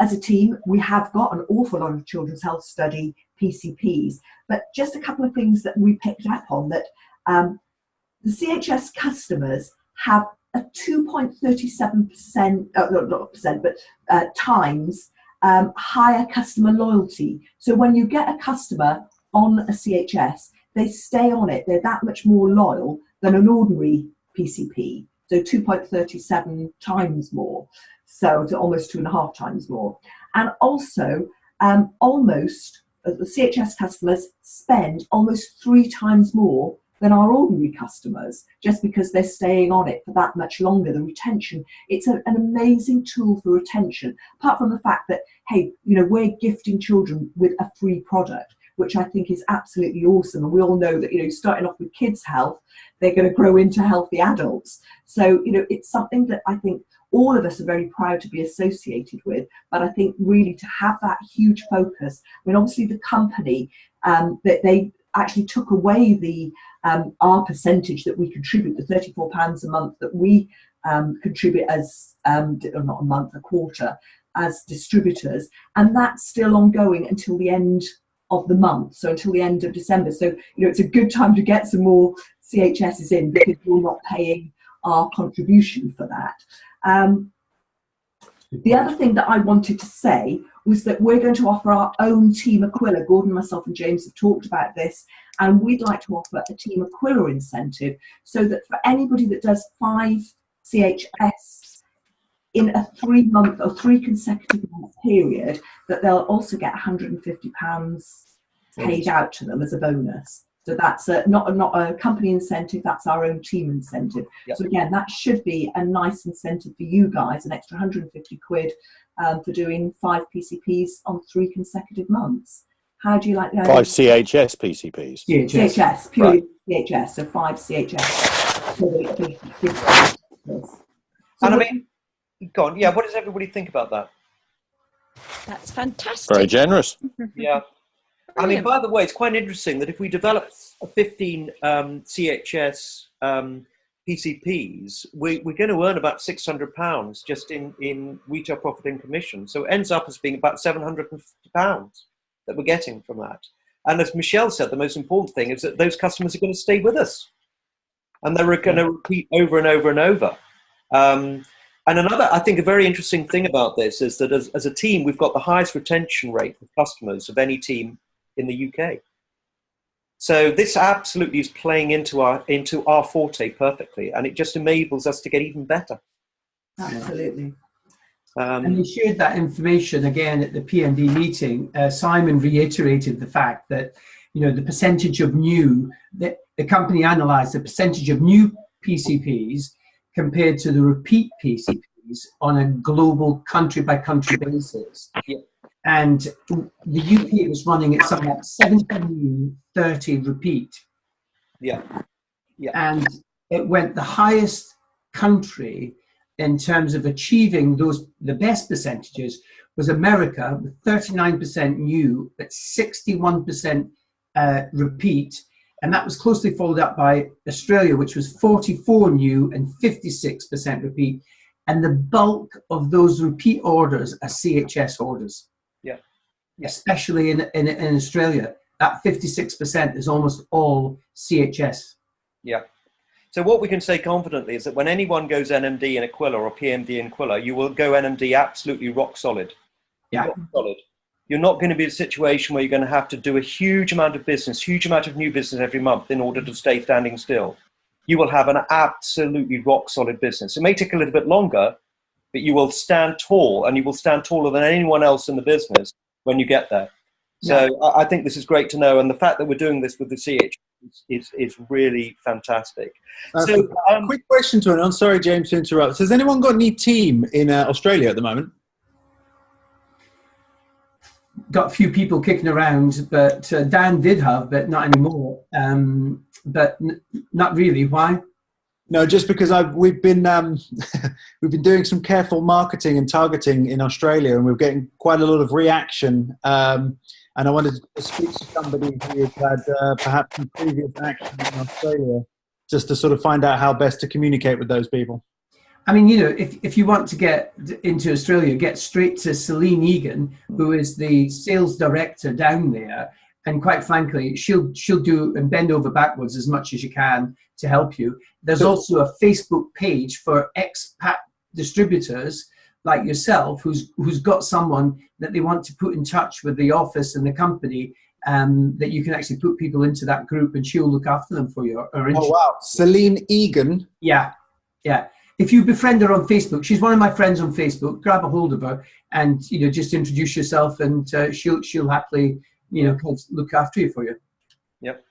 as a team, we have got an awful lot of Children's Health Study PCPs, but just a couple of things that we picked up on that the CHS customers have a 2.37%, not percent, but times higher customer loyalty. So when you get a customer on a CHS, they stay on it. They're that much more loyal than an ordinary PCP. So 2.37 times more. So it's almost 2.5 times more. And also, the CHS customers spend almost 3 times more than our ordinary customers, just because they're staying on it for that much longer. The retention, it's an amazing tool for retention, apart from the fact that, hey, we're gifting children with a free product, which I think is absolutely awesome. And we all know that, starting off with kids' health, they're going to grow into healthy adults. So, it's something that I think all of us are very proud to be associated with. But I think really to have that huge focus, obviously the company, that they actually took away the our percentage that we contribute, the £34 a month that we contribute as, not a month, a quarter, as distributors. And that's still ongoing until the end of the month, so until the end of December. So, it's a good time to get some more CHSs in, because you're not paying our contribution for that. The other thing that I wanted to say was that we're going to offer our own Team Aquila. Gordon, myself and James have talked about this, and we'd like to offer a Team Aquila incentive, so that for anybody that does 5 CHS in a 3-month or 3 consecutive month period, that they'll also get £150 paid out to them as a bonus. So that's not a company incentive, that's our own team incentive. Yep. So again, that should be a nice incentive for you guys, an extra £150 for doing 5 PCPs on 3 consecutive months. How do you like that? 5 CHS PCPs? CHS, purely right. CHS, so 5 CHS. And I mean, go on, yeah, what does everybody think about that? That's fantastic. Very generous. Yeah. I mean, by the way, it's quite interesting that if we develop 15 CHS PCPs, we're going to earn about £600 just in retail profit and commission. So it ends up as being about £750 that we're getting from that. And as Michelle said, the most important thing is that those customers are going to stay with us. And they're going to repeat over and over and over. And another, I think, a very interesting thing about this is that as a team, we've got the highest retention rate of customers of any team in the UK. So this absolutely is playing into our forte perfectly, and it just enables us to get even better. Absolutely. And we shared that information again at the PMD meeting. Simon reiterated the fact that, the percentage of new, the company analysed the percentage of new PCPs compared to the repeat PCPs on a global country-by-country basis. Yeah. And the UK was running at something like 70 repeat. Yeah. Yeah. And it went the highest country in terms of achieving the best percentages was America, with 39% new, but 61% repeat. And that was closely followed up by Australia, which was 44 new and 56% repeat. And the bulk of those repeat orders are CHS orders. Yeah. Yeah. Especially in Australia, that 56% is almost all CHS. Yeah. So what we can say confidently is that when anyone goes NMD in Aquila or PMD in Aquila, you will go NMD absolutely rock solid. Yeah. Rock solid. You're not going to be in a situation where you're going to have to do a huge amount of business, huge amount of new business every month in order to stay standing still. You will have an absolutely rock solid business. It may take a little bit longer, but you will stand tall, and you will stand taller than anyone else in the business when you get there. So yeah. I think this is great to know. And the fact that we're doing this with the CH is really fantastic. So quick question to I'm sorry, James, to interrupt. Has anyone got any team in Australia at the moment? got a few people kicking around, but Dan did have, but not anymore. But not really. Why? No, just because we've been we've been doing some careful marketing and targeting in Australia, and we're getting quite a lot of reaction. And I wanted to speak to somebody who has had perhaps some previous action in Australia, just to sort of find out how best to communicate with those people. I mean, you know, if you want to get into Australia, get straight to Celine Egan, who is the sales director down there. And quite frankly, she'll do and bend over backwards as much as you can to help you. There's also a Facebook page for expat distributors like yourself, who's got someone that they want to put in touch with the office and the company, that you can actually put people into that group, and she'll look after them for you. Oh wow, Celine Egan. Yeah. If you befriend her on Facebook, she's one of my friends on Facebook. Grab a hold of her, and just introduce yourself, and she'll happily look after you for you. Yep.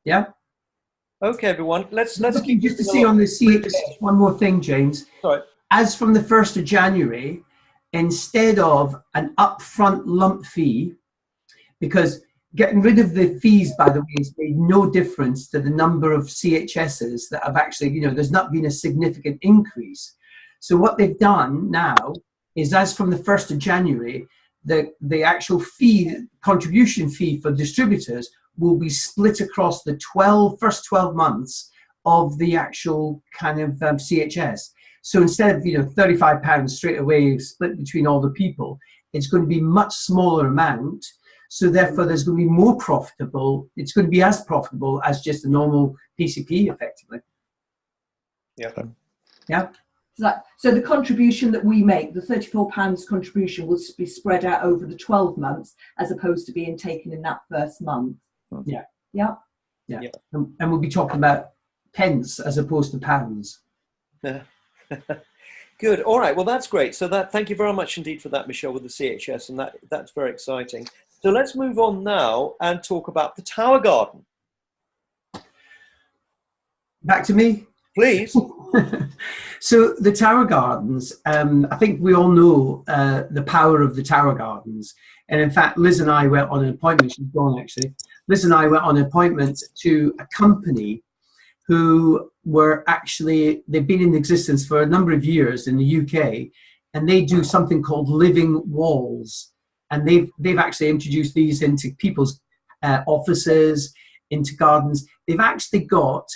Yeah. Okay, everyone. Let's keep just to see on the CHS one more thing, James. Sorry. As from the 1st of January, instead of an upfront lump fee, because getting rid of the fees, by the way, has made no difference to the number of CHSs that have actually, there's not been a significant increase. So what they've done now is, as from the 1st of January, the actual fee, contribution fee for distributors will be split across the first 12 months of the actual kind of CHS. So instead of £35 straight away split between all the people, it's going to be much smaller amount. So therefore, there's going to be more profitable. It's going to be as profitable as just a normal PCP, effectively. Yeah. Yeah. So the contribution that we make, the £34 contribution, will be spread out over the 12 months as opposed to being taken in that first month. Yeah. Yeah. Yeah. And we'll be talking about pence as opposed to pounds. Yeah. Good. All right. Well, that's great. So thank you very much indeed for that, Michelle, with the CHS, and that's very exciting. So let's move on now and talk about the Tower Garden. Back to me, please. So the Tower Gardens, I think we all know the power of the Tower Gardens. And in fact, Liz and I went on an appointment. She's gone, actually. Liz and I went on an appointment to a company who were actually, they've been in existence for a number of years in the UK, and they do something called living walls. And they've actually introduced these into people's offices, into gardens. They've actually got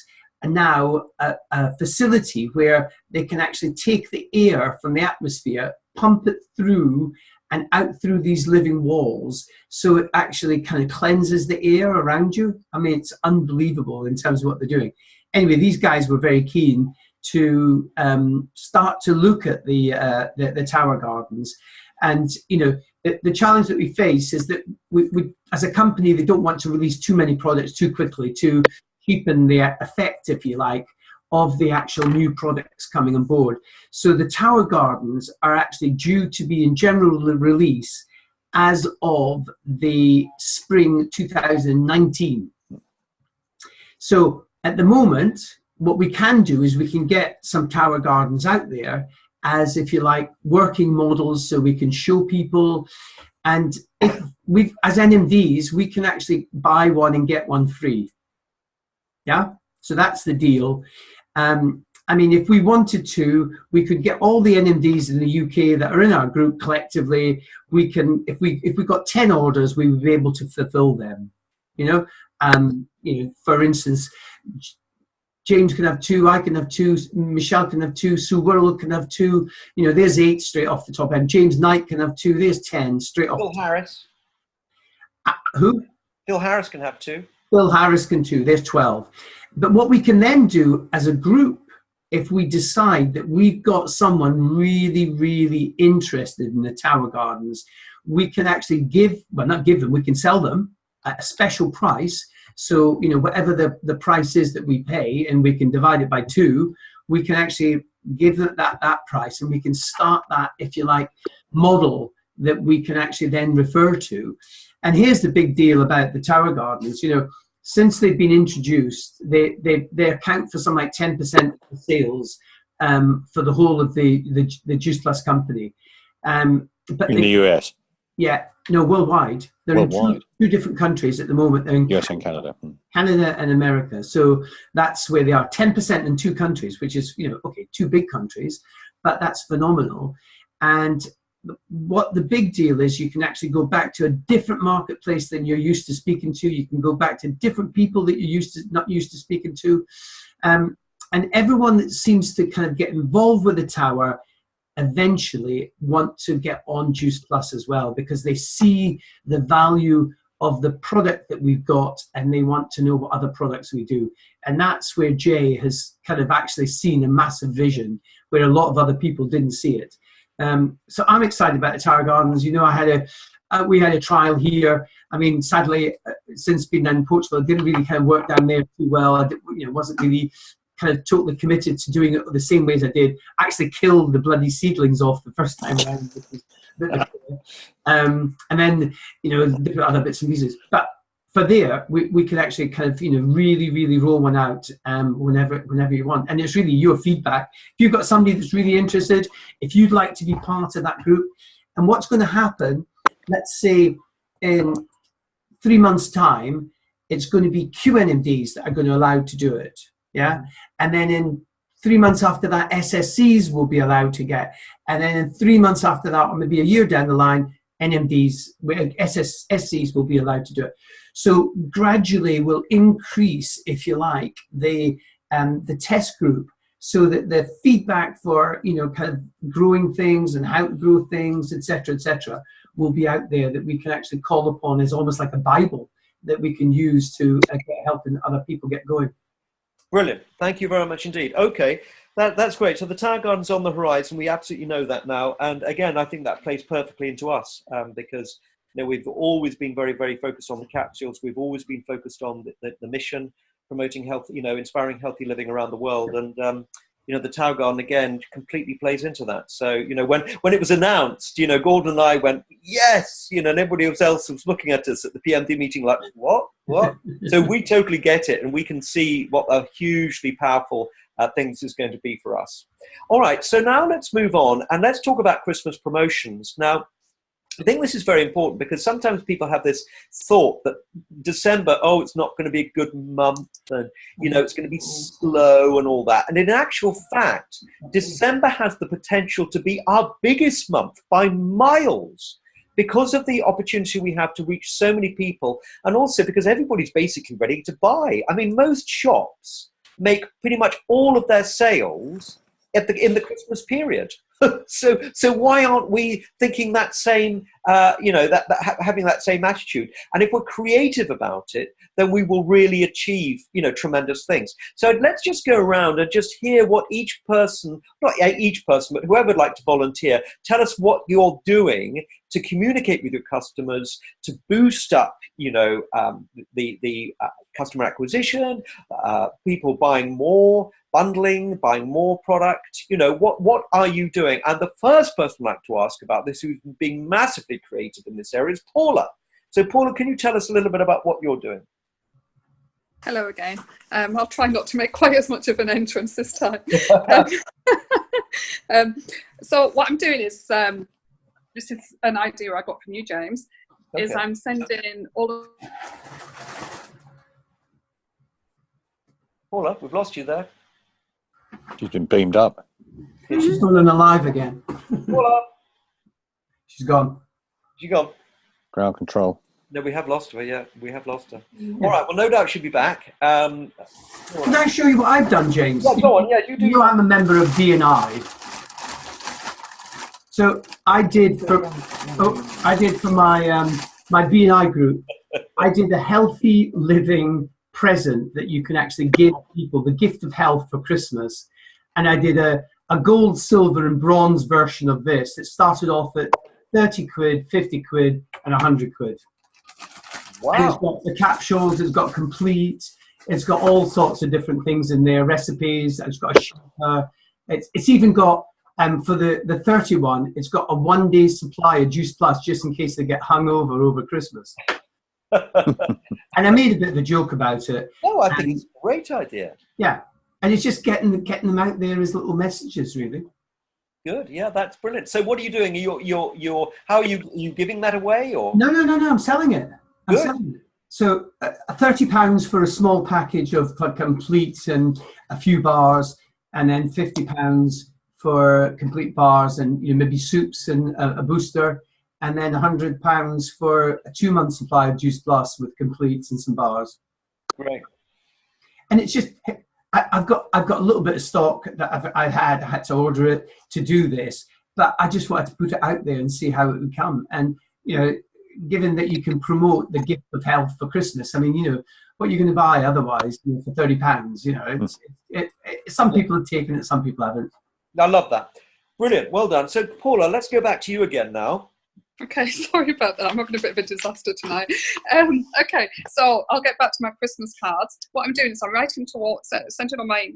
now a facility where they can actually take the air from the atmosphere, pump it through and out through these living walls, so it actually kind of cleanses the air around you. I mean, it's unbelievable in terms of what they're doing. Anyway, these guys were very keen to start to look at the Tower Gardens. And the challenge that we face is that we as a company, they don't want to release too many products too quickly to cheapen the effect, if you like, of the actual new products coming on board. So the Tower Gardens are actually due to be in general release as of the spring 2019. So at the moment, what we can do is we can get some Tower Gardens out there as, if you like, working models, so we can show people. And if as NMDs, we can actually buy one and get one free. Yeah, so that's the deal. I mean, if we wanted to, we could get all the NMDs in the UK that are in our group collectively. We can, if we got 10 orders, we would be able to fulfill them. For instance, James can have 2, I can have 2, Michelle can have 2, Sue Worrell can have 2. There's 8 straight off the top end. James Knight can have 2. There's 10 straight off. Phil Harris. Who? Phil Harris can have 2. Phil Harris can 2. There's 12. But what we can then do as a group, if we decide that we've got someone really, really interested in the Tower Gardens, we can actually we can sell them at a special price. So, whatever the price is that we pay, and we can divide it by 2, we can actually give them that price, and we can start that, if you like, model that we can actually then refer to. And here's the big deal about the Tower Gardens. Since they've been introduced, they account for something like 10% of sales for the whole of the Juice Plus company. But in the US. Yeah, no, worldwide. They're in Worldwide. two different countries at the moment. They're in US and Canada. Canada and America. So that's where they are. 10% in 2 countries, which is, okay, 2 big countries, but that's phenomenal. And what the big deal is, you can actually go back to a different marketplace than you're used to speaking to. You can go back to different people that you're not used to speaking to. And everyone that seems to kind of get involved with the tower eventually want to get on Juice Plus as well, because they see the value of the product that we've got and they want to know what other products we do. And that's where Jay has kind of actually seen a massive vision where a lot of other people didn't see it. So I'm excited about the Tower Gardens. We had a trial here. I mean, sadly, since being down in Portugal, it didn't really kind of work down there too well. I wasn't really kind of totally committed to doing it the same way as I did. I actually killed the bloody seedlings off the first time around. And then, different other bits and pieces. But for there, we could actually kind of, really, really roll one out whenever you want. And it's really your feedback. If you've got somebody that's really interested, if you'd like to be part of that group, and what's going to happen, let's say in 3 months' time, it's going to be QNMDs that are going to allow to do it. Yeah. And then in 3 months after that, SSCs will be allowed to get. And then in 3 months after that, or maybe a year down the line, NMDs, SCs will be allowed to do it. So gradually we'll increase, if you like, the test group, so that the feedback for, kind of growing things and how to grow things, etc., will be out there, that we can actually call upon as almost like a Bible that we can use to get helping other people get going. Brilliant. Thank you very much indeed. Okay, that's great. So the Tower Garden's on the horizon. We absolutely know that now. And again, I think that plays perfectly into us because we've always been very, very focused on the capsules. We've always been focused on the mission, promoting health, inspiring healthy living around the world. And, the Tower Garden, again, completely plays into that. So, when it was announced, Gordon and I went, yes, and everybody else was looking at us at the PMD meeting like, what? So we totally get it, and we can see what a hugely powerful thing this is going to be for us. All right, so now let's move on, and let's talk about Christmas promotions. Now, I think this is very important because sometimes people have this thought that December, it's not going to be a good month and, it's going to be slow and all that. And in actual fact, December has the potential to be our biggest month by miles because of the opportunity we have to reach so many people, and also because everybody's basically ready to buy. I mean, most shops make pretty much all of their sales in the Christmas period. So why aren't we thinking that same, having that same attitude? And if we're creative about it, then we will really achieve, tremendous things. So let's just go around and just hear what each person, not each person, but whoever would like to volunteer, tell us what you're doing to communicate with your customers, to boost up, the customer acquisition, people buying more, bundling, buying more product. What are you doing? And the first person I'd like to ask about this, who's being massively creative in this area, is Paula. So Paula, can you tell us a little bit about what you're doing? Hello again. I'll try not to make quite as much of an entrance this time. So what I'm doing is, this is an idea I got from you, James, is I'm sending all of... Paula, we've lost you there. She's been beamed up. She's gone on alive again. Paula. She's gone. She's gone. Ground control. No, we have lost her. Yeah, we have lost her. Yeah. All right. Well, no doubt she'll be back. Can I show you what I've done, James? Yeah, go on. Yeah, you do. You know, I'm a member of B&I. So I did for my my B&I group. I did a healthy living present that you can actually give people, the gift of health for Christmas. And I did a gold, silver and bronze version of this. It started off at 30 quid, 50 quid and 100 quid. Wow. And it's got the capsules, it's got complete, it's got all sorts of different things in there, recipes, it's got a shaker. It's even got, for the 31, it's got a 1 day supply of Juice Plus just in case they get hungover over Christmas. And I made a bit of a joke about it. Oh, I think it's a great idea. Yeah, and it's just getting them out there as little messages, really. Good. Yeah, that's brilliant. So what are you doing? How are you giving that away, or? No. I'm selling it. I'm Good. selling it. So £30 for a small package of complete and a few bars, and then £50 for complete bars and maybe soups and a booster, and then £100 for a 2-month supply of Juice Plus with completes and some bars. Great. And it's just, I've got a little bit of stock that I had to order it to do this, but I just wanted to put it out there and see how it would come. And given that you can promote the gift of health for Christmas, I mean, what you're going to buy otherwise for £30, some people have taken it, some people haven't. I love that. Brilliant. Well done. So Paula, let's go back to you again now. Okay, sorry about that. I'm having a bit of a disaster tonight. Okay, so I'll get back to my Christmas cards. What I'm doing is I'm writing towards sending on my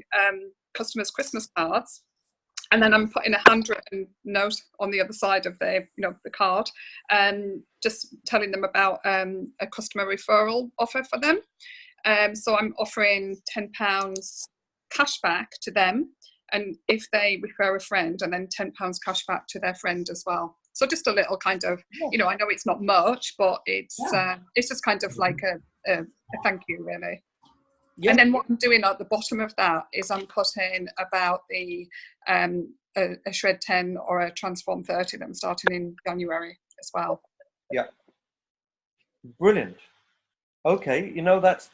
customers' Christmas cards, and then I'm putting a handwritten note on the other side of the card, and just telling them about a customer referral offer for them. So I'm offering £10 cash back to them, and if they refer a friend, and then £10 cash back to their friend as well. So just a little kind of, I know it's not much, but it's just kind of like a thank you, really. Yeah. And then what I'm doing at the bottom of that is I'm putting about the a Shred 10 or a Transform 30 that I'm starting in January as well. Yeah. Brilliant. Okay,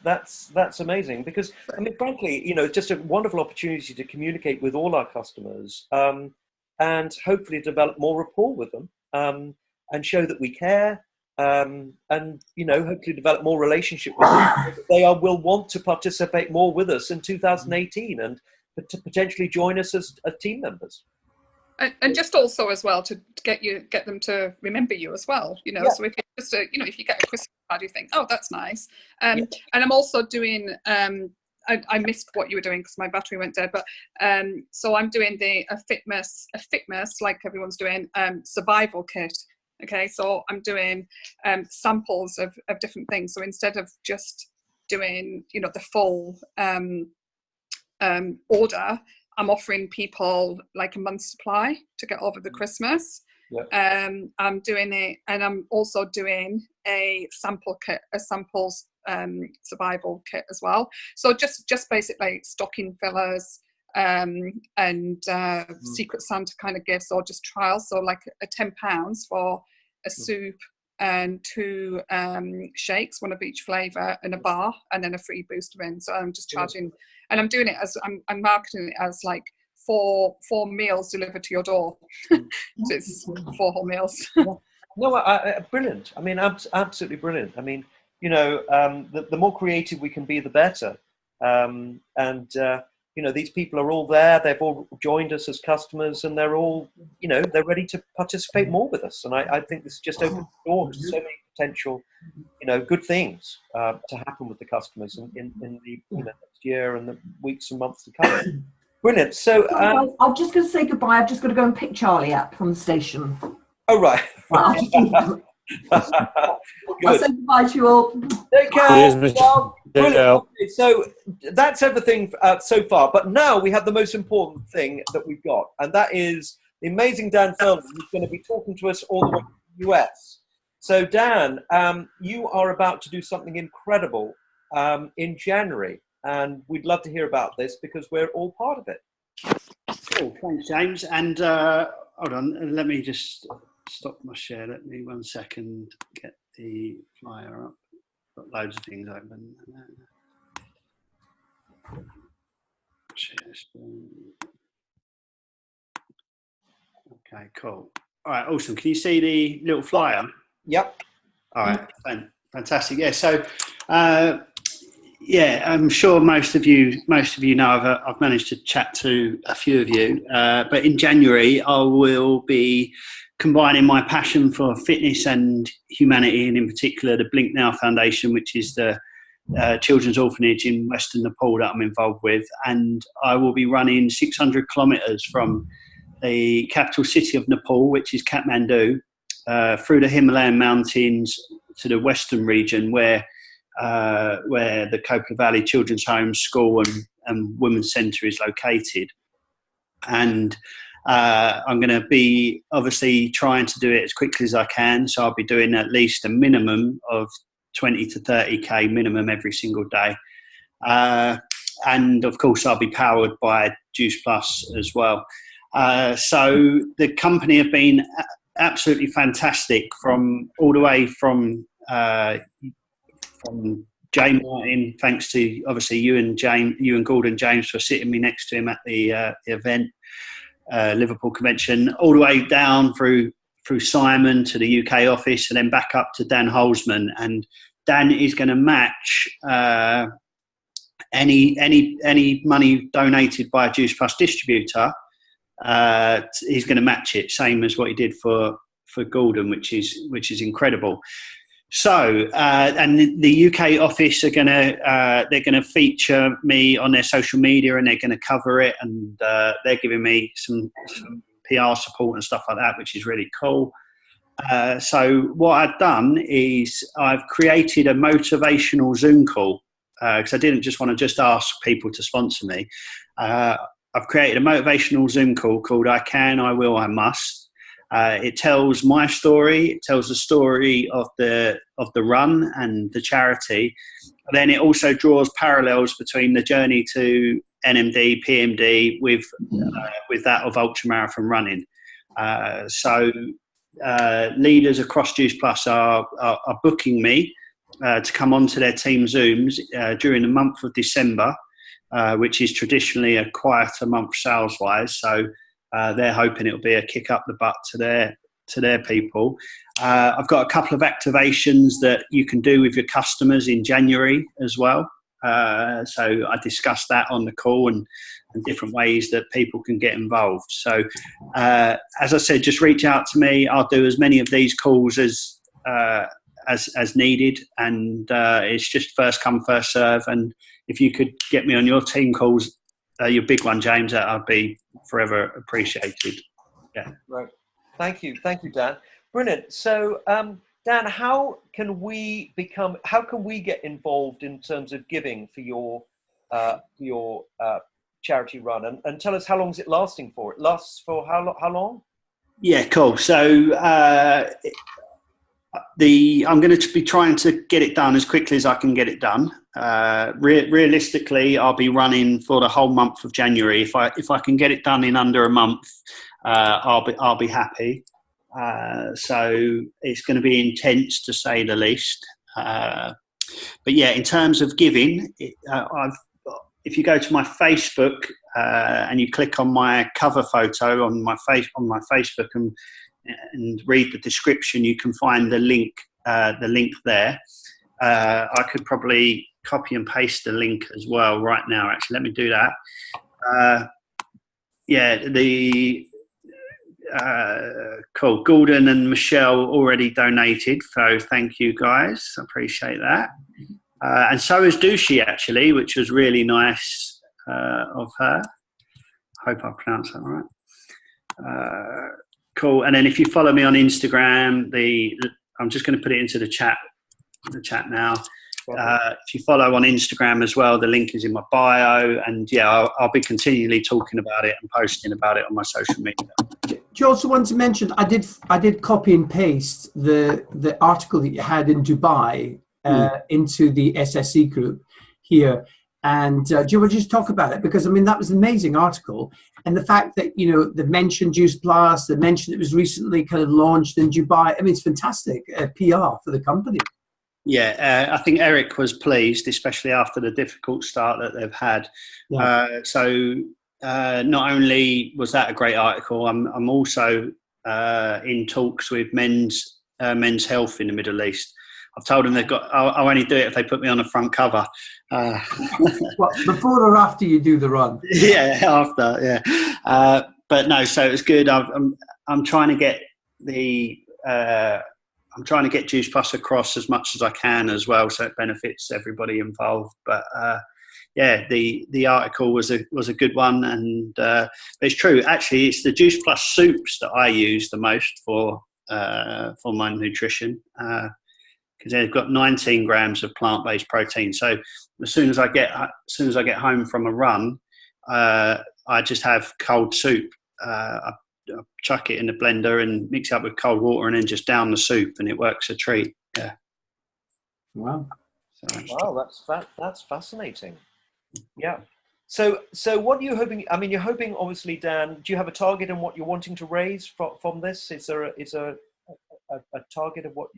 that's amazing, because I mean, frankly, it's just a wonderful opportunity to communicate with all our customers, and hopefully develop more rapport with them, and show that we care, and hopefully develop more relationship with them. They will want to participate more with us in 2018 and to potentially join us as team members. And just also as well to get them to remember you as well, Yeah. So if you just if you get a Christmas card, you think, oh, that's nice. And I'm also doing. I missed what you were doing because my battery went dead. But so I'm doing a fitness like everyone's doing survival kit. Okay, so I'm doing samples of different things. So instead of just doing the full order, I'm offering people like a month's supply to get over the Christmas. Yeah. I'm doing it, and I'm also doing a sample kit, a samples survival kit as well. So just basically stocking fillers and Secret Santa kind of gifts, or just trials. So like a £10 for a soup and 2 shakes, one of each flavour, and a bar, and then a free booster in. So I'm just charging, and I'm doing it as I'm marketing it as like four meals delivered to your door. So it's 4 whole meals. No, brilliant. I mean, absolutely brilliant. I mean, the more creative we can be, the better. These people are all there. They've all joined us as customers, and they're all, they're ready to participate more with us. And I think this just opens the door to so many potential, good things to happen with the customers in the next year and the weeks and months to come. Brilliant. So I'm just going to say goodbye. I've just got to go and pick Charlie up from the station. Oh, right. I'll say goodbye to you all. Take care. Brilliant. Okay, so that's everything so far. But now we have the most important thing that we've got, and that is the amazing Dan Feldman, who's going to be talking to us all the way to the US. So Dan, you are about to do something incredible in January, and we'd love to hear about this because we're all part of it. Cool. Thanks, James. And hold on, let me just stop my share. Let me 1 second get the flyer up. Got loads of things open. Okay, cool. All right, awesome. Can you see the little flyer? Yep. All right, fantastic. Yeah. So, I'm sure most of you know I've managed to chat to a few of you. But in January, I will be combining my passion for fitness and humanity, and in particular the Blink Now Foundation, which is the children's orphanage in Western Nepal that I'm involved with. And I will be running 600 kilometres from the capital city of Nepal, which is Kathmandu, through the Himalayan mountains to the western region where the Coppola Valley Children's Home, School and Women's Centre is located. And I'm going to be obviously trying to do it as quickly as I can. So I'll be doing at least a minimum of 20 to 30K minimum every single day. And of course, I'll be powered by Juice Plus as well. So the company have been absolutely fantastic from all the way from Jay Martin, thanks to obviously you and Gordon James for sitting me next to him at the event, Liverpool convention, all the way down through Simon to the UK office, and then back up to Dan Holzman. And Dan is going to match any money donated by a Juice Plus distributor. He's going to match it, same as what he did for Gordon, which is incredible. So, and the UK office are they're going to feature me on their social media, and they're going to cover it, and they're giving me some PR support and stuff like that, which is really cool. So what I've done is I've created a motivational Zoom call, because I didn't just want to just ask people to sponsor me. I've created a motivational Zoom call called I Can, I Will, I Must. It tells my story. It tells the story of the run and the charity. But then it also draws parallels between the journey to NMD, PMD with that of ultramarathon running. So leaders across Juice Plus are booking me to come onto their team Zooms during the month of December, which is traditionally a quieter month sales-wise. So they're hoping it'll be a kick up the butt to their people. I've got a couple of activations that you can do with your customers in January as well. So I discussed that on the call and different ways that people can get involved. So as I said, just reach out to me. I'll do as many of these calls as needed, and it's just first come, first serve. And if you could get me on your team calls, your big one, James, I'd be forever appreciated. Yeah. Right. Thank you, Dan. Brilliant. So, Dan, how can we get involved in terms of giving for your charity run? And tell us, how long is it lasting for? It lasts for how long? Yeah, cool. So I'm going to be trying to get it done as quickly as I can get it done. Realistically, I'll be running for the whole month of January. If I can get it done in under a month, I'll be happy. So it's going to be intense, to say the least. But yeah, in terms of giving, if you go to my Facebook and you click on my cover photo on my Facebook and read the description, you can find the link there. I could probably copy and paste the link as well right now. Actually, let me do that. Cool. Gordon and Michelle already donated, so thank you guys. I appreciate that. And so is Dushi, actually, which was really nice of her. Hope I pronounced that right. Cool. And then if you follow me on Instagram, I'm just going to put it into the chat now. If you follow on Instagram as well, the link is in my bio, and yeah, I'll be continually talking about it and posting about it on my social media. Do you also want to mention, I did copy and paste the article that you had in Dubai into the SSE group here. And do you want to just talk about it? Because I mean, that was an amazing article, and the fact that they mentioned Juice Plus, they mentioned it was recently kind of launched in Dubai. I mean, it's fantastic PR for the company. Yeah, I think Eric was pleased, especially after the difficult start that they've had. Yeah. So not only was that a great article, I'm also in talks with Men's Health in the Middle East. I've told them I'll only do it if they put me on the front cover. Well, before or after you do the run? Yeah, after. Yeah, but no. So it's good. I'm trying to get I'm trying to get Juice Plus across as much as I can as well, so it benefits everybody involved. But yeah, the article was a good one, and but it's true. Actually, it's the Juice Plus soups that I use the most for my nutrition. Because they've got 19 grams of plant-based protein. So as soon as I get home from a run, I just have cold soup I chuck it in the blender and mix it up with cold water and then just down the soup, and it works a treat. Yeah. Wow. Wow, that's fascinating. Yeah. So what are you hoping? I mean, you're hoping, obviously, Dan. Do you have a target in what you're wanting to raise from this? Is there a target of what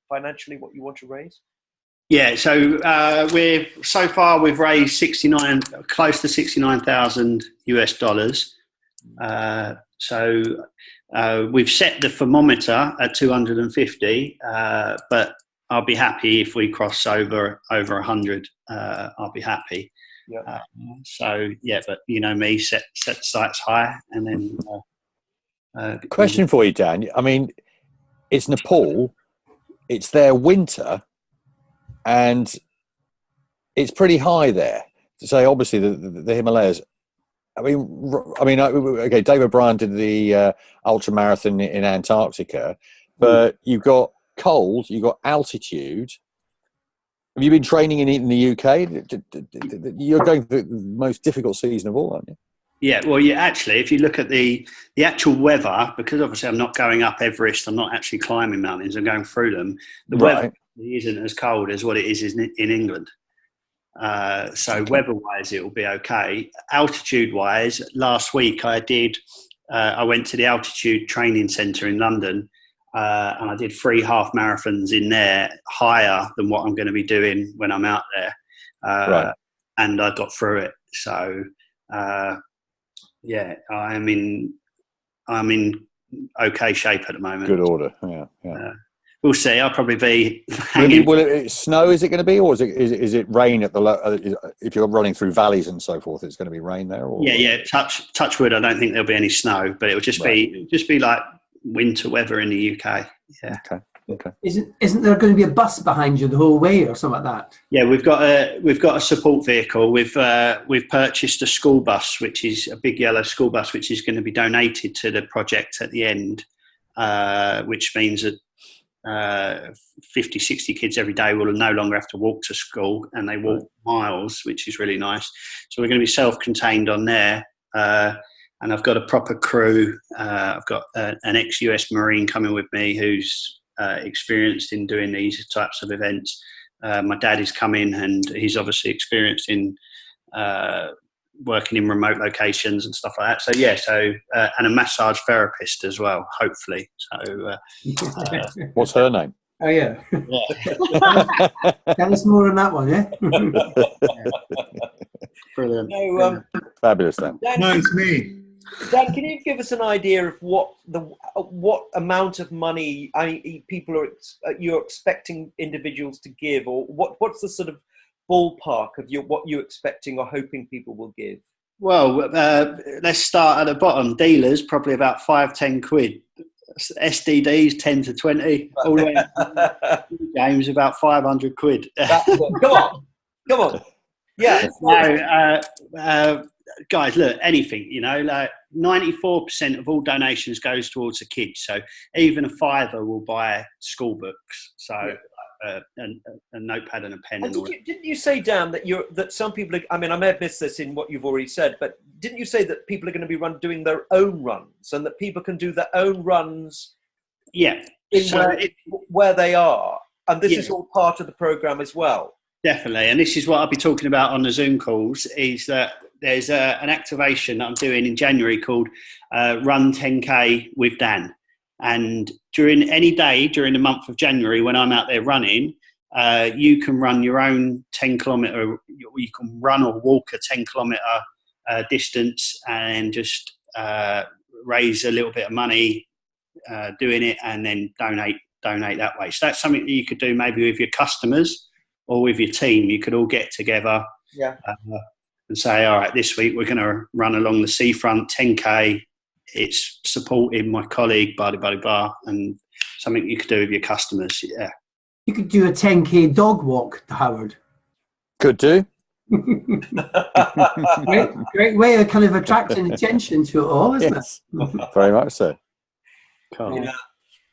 financially what you want to raise? Yeah. So we've raised close to $69,000 US. So we've set the thermometer at 250, but I'll be happy if we cross over 100. I'll be happy. Yeah. But you know me, set sights high, and then. Question for you, Dan. I mean, it's Nepal, it's their winter, and it's pretty high there. To say, obviously, the Himalayas. I mean, okay. Dave O'Brien did the ultra marathon in Antarctica, but you've got cold, you've got altitude. Have you been training in the UK? You're going through the most difficult season of all, aren't you? Yeah, well, actually, if you look at the actual weather, because obviously I'm not going up Everest, I'm not actually climbing mountains, I'm going through them. The weather isn't as cold as what it is in England. So weather-wise, it will be okay. Altitude-wise, last week I went to the altitude training centre in London, and I did 3 half marathons in there, higher than what I'm going to be doing when I'm out there. And I got through it. So, I'm in okay shape at the moment. Good order. Yeah. We'll see. I'll probably be. Will it snow? Is it going to be, or is it rain at the? If you're running through valleys and so forth, it's going to be rain there. Or? Yeah. Touch wood. I don't think there'll be any snow, but it'll just be like winter weather in the UK. Yeah. Okay. Isn't there going to be a bus behind you the whole way or something like that? Yeah, we've got a support vehicle. We've purchased a school bus, which is a big yellow school bus, which is going to be donated to the project at the end, which means that 50, 60 kids every day will no longer have to walk to school, and they walk miles, which is really nice. So we're going to be self-contained on there. And I've got a proper crew. I've got an ex-US Marine coming with me who's experienced in doing these types of events. My dad is coming, and he's obviously experienced in working in remote locations and stuff like that. And a massage therapist as well, hopefully. So, what's her name? Oh yeah. Tell us more on that one, yeah. Brilliant. No, Fabulous, Dan. No, it's me. Dan, can you give us an idea of what amount of money people you're expecting individuals to give, or what's the sort of ballpark of what you're expecting or hoping people will give? Well, let's start at the bottom. Dealers, probably about 5-10 quid. SDDs 10 to 20. All the way up to games, about 500 quid. Come on. Yeah. Guys, look, anything, like 94% of all donations goes towards the kids. So even a $5 will buy school books. So a notepad and a pen. And didn't you say, Dan, that some people? I may have missed this in what you've already said, but didn't you say that people are going to be doing their own runs, and that people can do their own runs? Yeah. Where they are, and this is all part of the program as well. Definitely, and this is what I'll be talking about on the Zoom calls, is that there's an activation that I'm doing in January called Run 10K with Dan. And during any day during the month of January when I'm out there running, you can run your own 10 kilometre, you can run or walk a 10 kilometre distance and just raise a little bit of money doing it, and then donate that way. So that's something that you could do maybe with your customers or with your team. You could all get together and say, all right, this week we're going to run along the seafront 10K. It's supporting my colleague, blah, and something you could do with your customers. Yeah. You could do a 10K dog walk, Howard. Could do. great way of kind of attracting attention to it all, isn't it? Very much so. Cool. Yeah.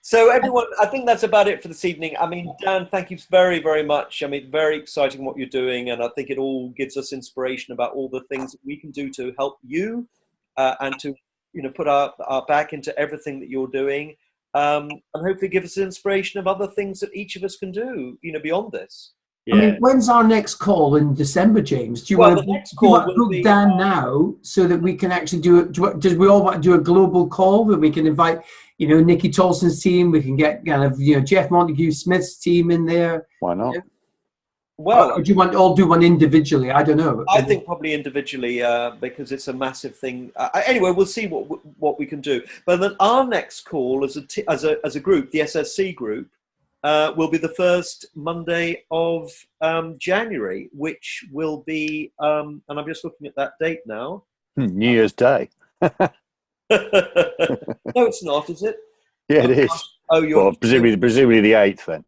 So everyone, I think that's about it for this evening. Dan, thank you very, very much. Very exciting what you're doing, and I think it all gives us inspiration about all the things that we can do to help you and to put our back into everything that you're doing, and hopefully give us an inspiration of other things that each of us can do, beyond this. I mean, when's our next call in December, James? Do you want to book Dan now so that we can actually do it? Do we all want to do a global call where we can invite, Nikki Tolson's team? We can get kind of, Jeff Montague Smith's team in there. Why not? Well, or do you want to all do one individually? I don't know. I think probably individually because it's a massive thing. Anyway, we'll see what we can do. But then our next call as a group, the SSC group, will be the first Monday of January, which will be, and I'm just looking at that date now. New Year's Day. No, it's not, is it? Yeah, it is. Oh, you're presumably the 8th then.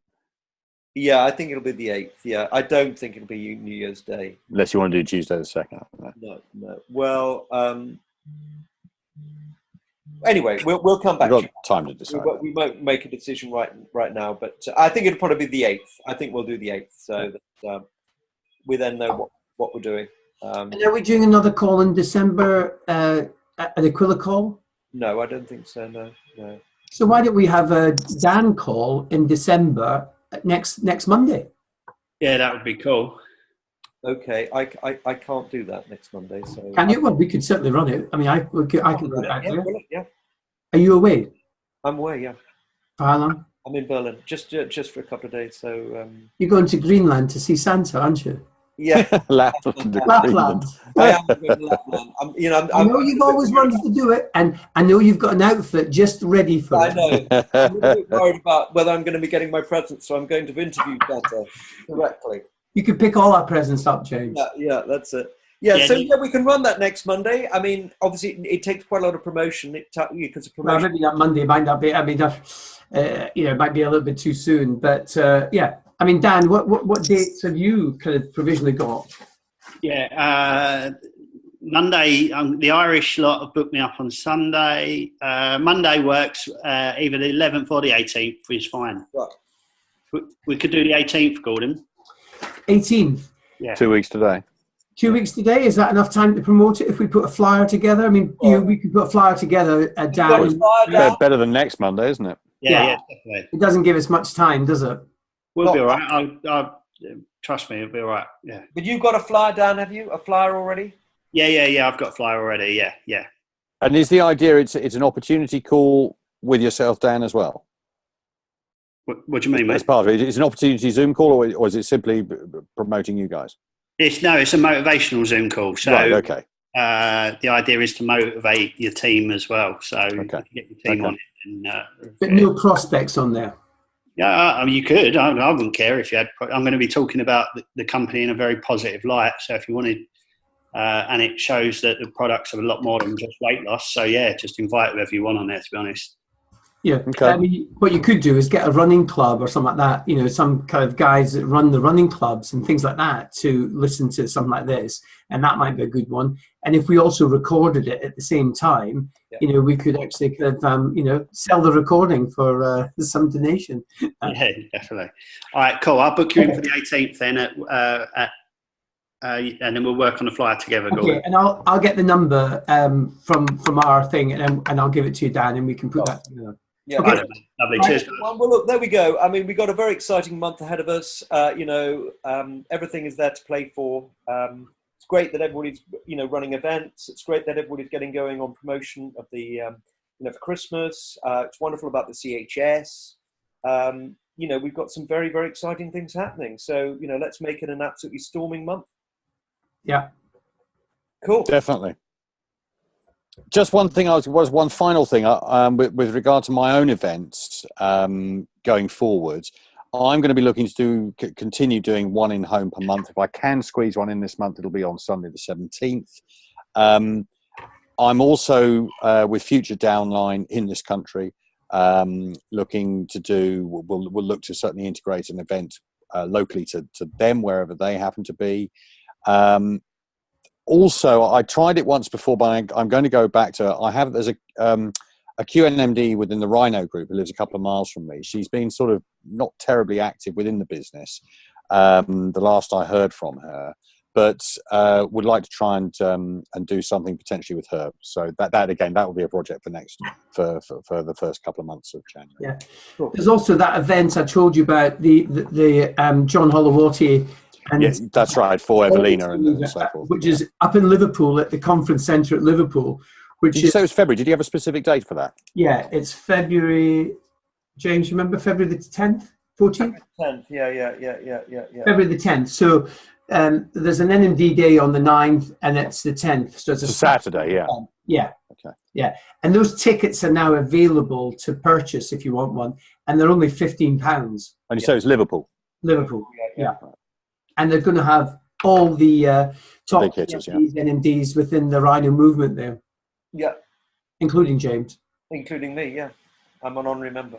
Yeah, I think it'll be the 8th. Yeah, I don't think it'll be New Year's Day. Unless you want to do Tuesday the 2nd. No. Well, anyway, we'll come back. We've got time to decide. We won't make a decision right now, but I think it'll probably be the 8th. I think we'll do the 8th, so that we then know what we're doing. And are we doing another call in December, an Aquila call? No, I don't think so. No. So why don't we have a Dan call in December next Monday? Yeah, that would be cool. Okay, I can't do that next Monday. So can you? Well, we could certainly run it. I mean, I can run it. Yeah. Are you away? I'm away. Yeah. For how long? I'm in Berlin, just for a couple of days. So you're going to Greenland to see Santa, aren't you? Yeah. Lapland. I am going to Lapland. I know you've always wanted to do it, and I know you've got an outfit just ready for it. I know. I'm a bit worried about whether I'm going to be getting my presents, so I'm going to interview Santa directly. You could pick all our presents up, James. Yeah, that's it. Yeah, so we can run that next Monday. I mean, obviously, it takes quite a lot of promotion. Because of promotion. Well, maybe that Monday might not be. I mean, it might be a little bit too soon. But yeah, I mean, Dan, what dates have you kind of provisionally got? Yeah, Monday. The Irish lot have booked me up on Sunday. Monday works. Either the 11th or the 18th is fine. Right. We could do the 18th, Gordon. 18th. Yeah. 2 weeks today. 2 weeks today, is that enough time to promote it if we put a flyer together? I mean, we could put a flyer together down. Better than next Monday, isn't it? Yeah, definitely. It doesn't give us much time, does it? We'll be all right. Trust me, it'll be all right. Yeah. But you've got a flyer, Dan, have you? A flyer already? Yeah. I've got a flyer already. Yeah. And is the idea it's an opportunity call with yourself, Dan, as well? What do you mean, mate? As part of it, is it an opportunity Zoom call, or is it simply promoting you guys? It's a motivational Zoom call. So right, okay. The idea is to motivate your team as well. So you can get your team on it. But no prospects on there. Yeah, I mean, you could. I wouldn't care if you had. I'm going to be talking about the company in a very positive light. So if you wanted, and it shows that the products are a lot more than just weight loss. So yeah, just invite whoever you want on there. To be honest. Yeah. Okay. I mean, what you could do is get a running club or something like that. Some kind of guys that run the running clubs and things like that to listen to something like this, and that might be a good one. And if we also recorded it at the same time, we could actually kind of sell the recording for some donation. Yeah, definitely. All right, cool. I'll book you in for the 18th then and then we'll work on the flyer together. Okay, Gordon. and I'll get the number from our thing, and I'll give it to you, Dan, and we can put that together. Yeah, okay. Lovely. Cheers. Well, look, there we go. I mean, we've got a very exciting month ahead of us. Everything is there to play for. It's great that everybody's, running events. It's great that everybody's getting going on promotion of the, for Christmas. It's wonderful about the CHS. We've got some very, very exciting things happening. So, let's make it an absolutely storming month. Yeah. Cool. Definitely. Just one thing, one final thing with regard to my own events going forward. I'm going to be looking to continue doing one in home per month. If I can squeeze one in this month, it'll be on Sunday the 17th. I'm also with Future Downline in this country looking to do. We'll look to certainly integrate an event locally to them wherever they happen to be. Also, I tried it once before, but I'm going to go back to. There's a QNMD within the Rhino group who lives a couple of miles from me. She's been sort of not terribly active within the business. The last I heard from her, but would like to try and do something potentially with her. So that again, that will be a project for for the first couple of months of January. Yeah, there's also that event I told you about, the John Holowati. And yeah, that's right, for Evelina and so forth. Which is up in Liverpool at the conference centre at Liverpool. Did you say it was February? Did you have a specific date for that? Yeah, it's February. James, you remember February the 10th, 14th? 10th, yeah. February the 10th. So there's an NMD day on the 9th, and it's the 10th. So it's a Saturday, yeah. Yeah. Okay. Yeah, and those tickets are now available to purchase if you want one, and they're only £15. And you say it's Liverpool? Liverpool, yeah. And they're going to have all the top big hitters, NMDs within the Rhino movement there. Yeah. Including James. Including me, yeah. I'm an honorary member.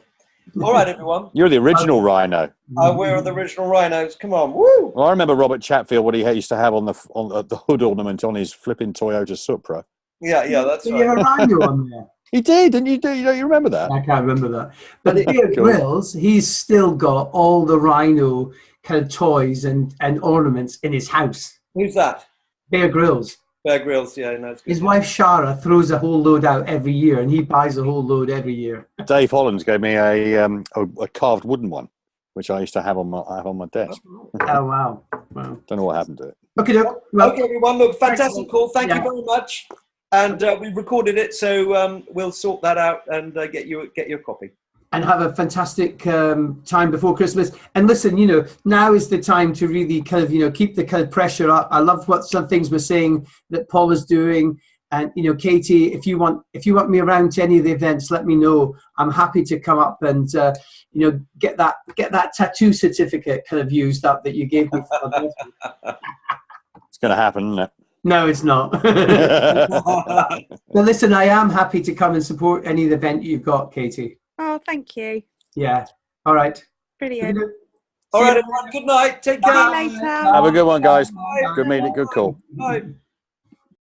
All right, everyone. You're the original Rhino. We're the original Rhinos. Come on, woo! Well, I remember Robert Chatfield, what he used to have on the hood ornament on his flipping Toyota Supra. Yeah, that's right. You have a Rhino on there. He did, didn't you? You remember that? I can't remember that. But Bear Grylls, he's still got all the Rhino kind of toys and ornaments in his house. Who's that? Bear Grylls. Bear Grylls, yeah. No, it's good. His wife Shara throws a whole load out every year, and he buys a whole load every year. Dave Hollands gave me a carved wooden one, which I used to have on my desk. Oh wow! Don't know what happened to it. Okay, okay, everyone. Look, fantastic call. Thank you very much. And we've recorded it, so we'll sort that out and get you a copy. And have a fantastic time before Christmas. And listen, now is the time to really kind of, keep the kind of pressure up. I love what some things we're saying that Paul is doing. And, Katie, if you want me around to any of the events, let me know. I'm happy to come up and, get that tattoo certificate kind of used up that you gave me. It's going to happen, isn't it? No, it's not. But listen, I am happy to come and support any of the event you've got, Katie. Oh, thank you. Yeah. All right. Brilliant. All right, everyone. Good night. Take care. See you later. Have a good one, guys. Bye. Good meeting. Good call. Bye.